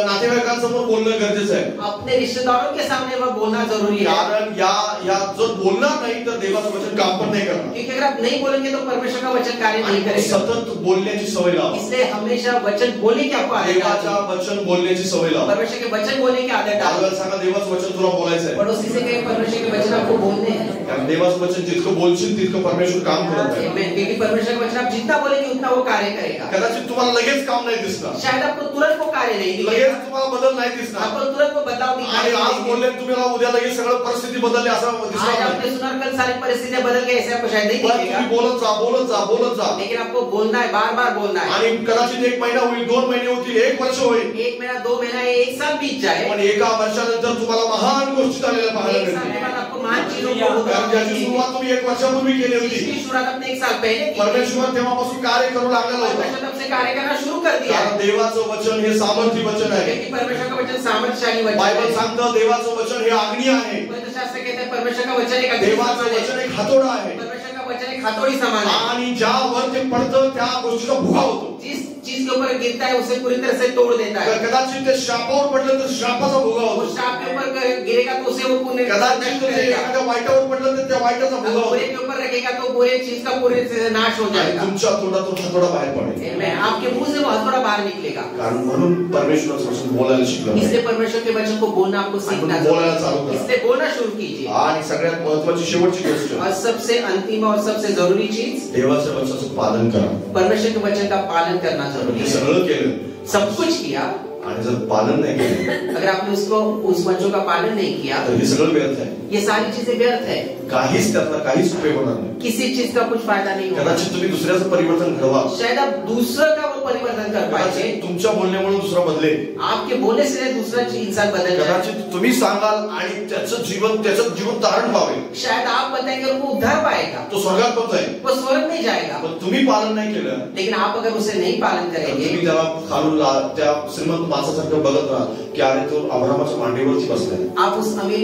नातेवाईकांसमोर बोलणं गरजेचं आहे, अपने रिश्तेदारों के सामने वह बोलना जरूरी है। कारण या जर बोलणार नाही तर देवाचं वचन काम पण नाही करणार। क्योंकि अगर आप नहीं बोलेंगे तो परमेश्वर का वचन कार्य नहीं आणि करेगा। सतत बोलण्याची सवय लावा, इसलिए हमेशा वचन बोलने की आपको आदत देवाच्या डालिए। वचन बोलण्याची सवय लावा। परमेश्वर के वचन बोलने की आदत डालिए। आपल्याला सांगा देवाचं वचन तुला बोलायचं आहे, पड़ोसी से कहे परमेश्वर के वचन आपको बोलने हैं। कारण देवाचं वचन जितकं बोलशील तितकं परमेश्वर काम करत आहे. क्योंकि परमेश्वर का वचन आप जितना बोलेंगे उतना वो कार्य करेगा. कदाचित तुम्हाला लगेच काम नाही दिसणार, शायद आपको तुरंत वो कार्य नहीं दिखेगा, लगेच तुम्हाला बदल नाही दिसणार. आपको तुरंत वो बदलाव दिखाई आणि आज देंगे. बोलले तुम्हाला उद्या लगेच सगळं परिस्थिती बदलली असं आज दिसणार नाही. आपने सुना कल सारी परिस्थितियां बदल गई ऐसे आपको शायद नहीं पण दिखेगा, तुम्ही बोलत जा बोलत जा बोलत जा. लेकिन आपको बोलना है, बार बार बोलना है. आणि कदाचित 1 महिना होईल, 2 महिने होतील, 1 वर्ष होईल, 1 महीना 2 महीना 1 साल बीत जाए, पण एका वर्षानंतर तुम्हाला महान गोष्टी झालेल्या पाहायला 1 साल के मिळतील. बाद आपको महान चीजों को होगा. कारण ज्याची सुरुवात तुम्ही 1 वर्षापूर्वी केली होती, इसकी शुरुआत आपने 1 साल पहले की. परमेश्वर तेव्हापासून कार्य करू लागलेला होता. परमेश्वर तब से कार्य करना शुरू कर दिया कारण है, देवाचं वचन हे सामर्थ्य वचन आहे. क्योंकि परमेश्वर का वचन सामर्थ्यशाली वचन बायबल है. सांगतं देवाचं वचन हे अग्नी आहे, पवित्र शास्त्र कहते हैं परमेश्वर का वचन एक अग्नि देवाचं समान है. वचन एक हातोडा आहे, परमेश्वर का वचन एक हथौड़ी समान है. आणि ज्यावर ते पडतं त्या गोष्टीचा भुगा होतो. जिस चीज के ऊपर गिरता है उसे पूरी तरह से तोड़ देता है. कदाचित ते शापावर पडलं तर शापाचा भुगा वो होतो. सांप के ऊपर गिरेगा तो उसे वो पूर्ण कदाचित ते एखाद्या वाईटावर पडलं तर त्या वाईटाचा भुगा होतो. बुरे के ऊपर रखेगा तो बुरे चीज का पूरे से नाश हो आणि जाएगा. तुमच्या तोंडातून हातोडा बाहेर पडेल. मैं आपके मुंह से वो हथौड़ा बाहर निकलेगा. कारण म्हणून परमेश्वराचं वचन बोलायला शिकलं इसलिए परमेश्वर के वचन को बोलना आपको सीखना बोलायला चालू चाहिए. करा. इसलिए बोलना शुरू कीजिए. आणि सगळ्यात महत्वाची शेवटची गोष्ट और सबसे अंतिम और सबसे जरूरी चीज देवाच्या वचनाचं पालन करा. परमेश्वर के वचन का पालन करना जरूरी हे है. सगळं केलं सब कुछ किया, आणि जर पालन नाही केलं अगर आपने उस वचनों का पालन नहीं किया तर हे सगळं व्यर्थ आहे. ये सारी चीजें व्यर्थ है. काहीच त्यातला काहीच उपयोग होणार नाही. किसी चीज का कुछ फायदा नहीं होगा. कदाचित तुम्ही दुसऱ्याचं परिवर्तन घडवा, शायद आप दूसरा का वो परिवर्तन कर पाएंगे. कदाचित तुमच्या बोलण्यामुळे दुसरा बदलेल, आपके बोलने से दूसरा इंसान बदल जाए. कदाचित तुम्ही सांगाल आणि त्याचं जीवन तारण पावेल, शायद आप बताएंगे और वो उद्धार पाएगा, तो स्वर्गात पण जाईल. वो स्वर्ग में जाएगा. पण तुम्ही पालन नाही केलं, लेकिन आप अगर उसे नहीं पालन तर करेंगे, तुम्ही त्याला खालून त्या श्रीमंत माणसासारखं बघत राहा की अरे तो अब्राहमाच्या मांडीवरती बसलाय. आप उस अमीर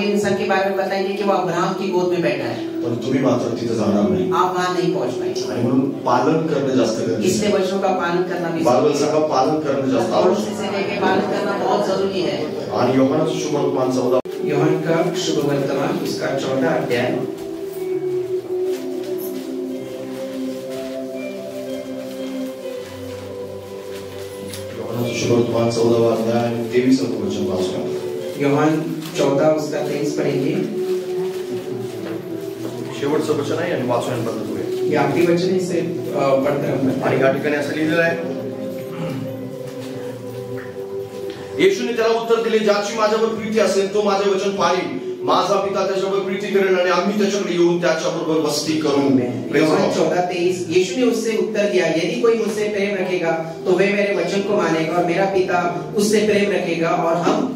इंसान के बारे में बताएंगे कि वो अब्राहम की गोद में बैठा है. पण तुम्ही मात्र तिथे जाणार नाही. आप वहां नहीं पहुंच पाएंगे. आणि म्हणून पालन करणं जास्त गरजेचं इसलिए आहे. वचनों का पालन करना भी बायबल जरूरी है. सांगा पालन करणं जास्त और आवश्यक उससे लेके पालन करना बहुत जरूरी है. आहे. आणि योहानाचं शुभ वर्तमान 14 यूहन्ना का शुभ वर्तमान उसका 14 अध्याय. योहानाचं शुभ वर्तमान 14 अध्याय आणि 23 वचन वाचूया. यूहन्ना 14 उसका 23 पढ़ेंगे. शेवटचं वचन आहे आणि वाचूया आणि बंद करूया. ये आखिरी वचन है, इसे पढ़कर हम आणि या ठिकाणी असं लिहिलेलं आहे, येशूने त्याला उत्तर दिले, ज्याची माझ्यावर प्रीती असेल तो माझे वचन पाळील. माझा पिता त्याच्यावर प्रीती करेल आणि आम्ही त्याच्याकडे येऊन त्याच्याबरोबर वस्ती करू. यूहन्ना 14:23. यीशु ने उससे उत्तर दिया, यदि कोई मुझसे प्रेम रखेगा तो वे मेरे वचन को मानेगा और मेरा पिता उससे प्रेम रखेगा और हम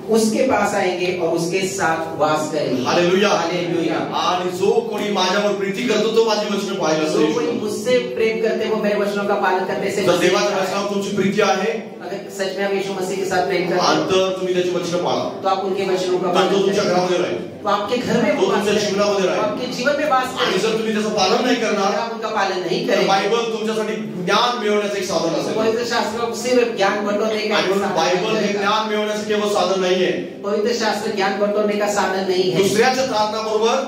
उसके पास आएंगे और उसके साथ वास करेंगे. हालेलुया. हालेलुया. आणि जो कोणी माझ्यावर प्रीती करतो तो माझी वचन पाळेल. असं जो येशू कोई म्हणतो. मुझसे प्रेम करते वो मेरे वचनों का पालन करते से जर देवाच्या वचनावर तुमची प्रीती आहे अगर सच में आप यीशु मसीह के साथ प्रेम करते आणि हैं तर तुम्ही त्याची वचन पाळा, तो आप उनके वचनों का तर पालन तो तुमच्या करें. घरामध्ये राहील. तो आपके घर में तो वो वास तुमच्या करें. जीवनामध्ये तो राहील. आपके जीवन में वास आणि करें. जर तुम्ही त्याचं पालन नाही अगर करणार आप उनका पालन नहीं तर करें बायबल तुमच्यासाठी ज्ञान मिळवण्याचं एक साधन तो असेल. पवित्र शास्त्र सिर्फ ज्ञान बटोरने का आणि एक म्हणून साधन बायबल हे नहीं है. ज्ञान मिळवण्याचं केवळ साधन नाहीये, पवित्र शास्त्र ज्ञान बटोरने का साधन नहीं है. दुसऱ्याच्या तारणाबरोबर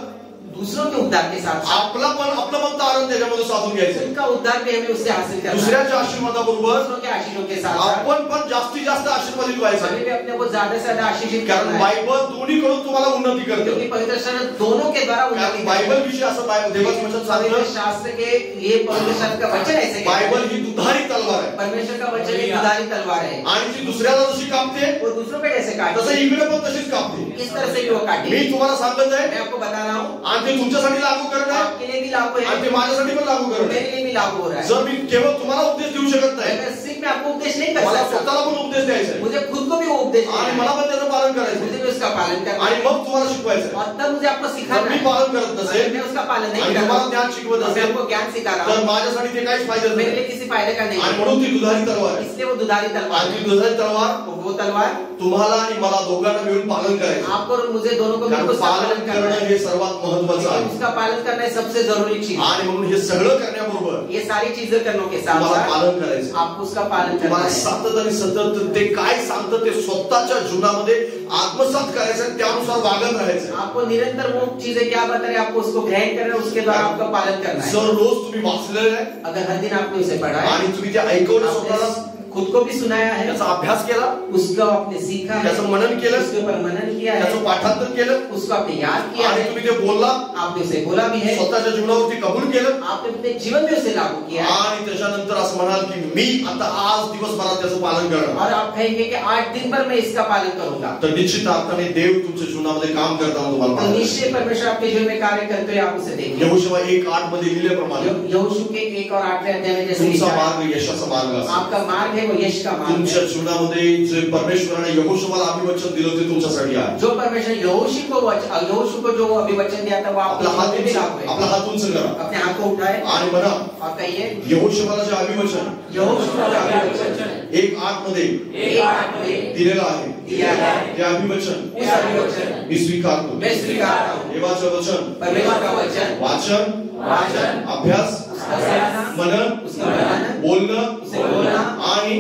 दूसरों के उद्धार के साथ आपलं पण तारण त्याच्यामध्ये साधून घ्यायचं. उनका उद्धार भी हमें उससे हासिल करना है. दुसऱ्याच्या आशीर्वादाबरोबर दूसरों के आशीषों के साथ आपण पण जास्तीत जास्त आशीर्वादित व्हायचं. हमें भी अपने को ज्यादा से ज्यादा आशीषित कारण करना है. बायबल दोन्हीकडून तुम्हाला उन्नती करते. क्योंकि पवित्र शास्त्र दोनों के द्वारा कारण उन्नति बायबल विषय असं देवाचं वचन पवित्र सांगतं, शास्त्र के लिए पवित्र शास्त्र का वचन ऐसे कहता है. बायबल ही दुधारी तलवार आहे परमेश्वर का वचन एक दुधारी तलवार है. आणि ती दुसऱ्याला जशी कापते वो दूसरों पे कैसे तसं काटते इकडे पण तशीच कापते. इस तरह से भी वो मी काटे. तुम्हाला सांगत आहे मैं आपको बता रहा हूँ आणि ते तुमच्यासाठी लागू करणं आहे आपके लिए भी लागू है, आणि ते माझ्यासाठी पण लागू करणं आहे. मेरे लिए भी लागू हो रहा है. जर मी केवळ तुम्हाला उपदेश देऊ शकत नाही, मैं सिर्फ मैं आपको उपदेश नहीं कर मला सकता, स्वतःला पण उपदेश द्यायचा आहे मुझे खुद को भी वो उपदेश आणि देना मला है. पण त्याचं पालन करायचं मुझे आहे भी उसका पालन करना आणि है. मग तुम्हाला शिकवायचं आहे. और तब मुझे आपको जर सिखाना मी है. पालन करत अगर नसेल मैं उसका पालन नहीं आणि कर रहा तुम्हाला हूँ, ज्ञान शिकवत मैं असेल आपको ज्ञान सिखा रहा तर हूँ, माझ्यासाठी ते काहीच फायद्याचं मेरे नाही. लिए किसी फायदे का नहीं आणि है. म्हणून ती दुधारी तलवार आहे. इसलिए वो दुधारी तलवार आणि है. ती दुधारी तलवार वो तलवार तुम्हाला आणि मला दोघांना मिळून पालन करायचं. आपको और मुझे दोनों को कारण मिलकर उसका पालन पालन करना करणं है. हे सर्वात महत्वाचं आहे. उसका पालन करना है सबसे जरूरी चीज. आणि म्हणून हे सगळं करण्याबरोबर ये सारी चीजें करने के साथ तुम्हाला साथ पालन करायचं. आपको उसका पालन करना तुम्हाला है. सतत आणि सतत ते काय सांगतं ते स्वतःच्या जीवनामध्ये आत्मसात करायचं आणि त्यानुसार वागत राहायचं. आपको निरंतर वो चीजें क्या बता रहे हैं आपको उसको ग्रहण करना है, उसके द्वारा आपका पालन करना है. जर रोज तुम्ही वाचलेलं आहे अगर हर दिन आपने उसे पढ़ा है, आणि तुम्ही ते ऐकवलं स्वतःला खुद को भी सुनाया है, त्याचा अभ्यास केला, उसको आपने सीखा है, त्याचं मनन केलं, उसके ऊपर मनन किया है, त्याचं पाठांतर केलं, उसको आपने याद किया आणि है, तुम्ही ते बोलला, आपने उसे बोला भी है, स्वतःच्या जीवनावरती कबूल केलं, आपने अपने जीवन में उसे लागू किया है, आणि त्याच्यानंतर असं म्हणाल की मी आता आज दिवसभरात त्याचं पालन करणार. और आप कहेंगे कि आज दिन भर मैं इसका पालन करूंगा. तर निश्चित अर्थाने देव तुमच्या जीवनामध्ये काम करताना तुम्हाला तो पाहतो. निश्चय परमेश्वर आपके जीवन में कार्य करते हुए आप उसे देखेंगे. यहोशुआ 1:8 मध्ये लिहिल्याप्रमाणे यहोशू के 1 और 8 अध्याय में जैसे तुमचा लिखा है, मार्ग यशाचा मार्ग असेल. आपका मार्ग है वो यश का मार्ग है. तुमच्या जीवनामध्ये जे परमेश्वराने यहोशुआला अभिवचन दिलं ते तुमच्यासाठी आहे. जो परमेश्वर यहोशू को जो अभिवचन दिया था वो आपला आपके हात जीवन में लागू है. आपला हात उंच करा अपने हाथ को उठाए आणि म्हणा और कहिए, यहोशुआला जे अभिवचन यहोशू का अभिवचन 1:8 मध्ये 1:8 में दिलेलं आहे, दिया है, ते अभिवचन उस अभिवचन मी स्वीकारतो. मैं स्वीकारता हूँ. देवाचं वचन, परमेश्वर का वचन, वाचन, अभ्यास, उसका सीखना, मनन, उसका मनन, बोलणं उसे बोलना आणि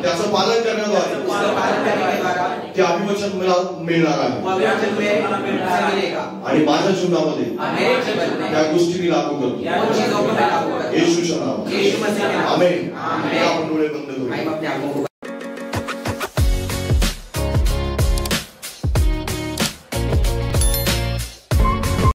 त्याचं पालन करण्याद्वारे उसका पालन करने के द्वारा ते अभिवचन मला मिळणार आहे. वो अभिवचन में मिलेगा. आणि माझ्या जीवनामध्ये मेरे जीवन में त्या गोष्टी मी लागू करतो. उन चीजों को मैं लागू करता हूँ. येशूच्या नावात. यीशु मसीह के नाम. आमेन. आमेन. आपण डोळे बंद करू. हम अपने आंखों को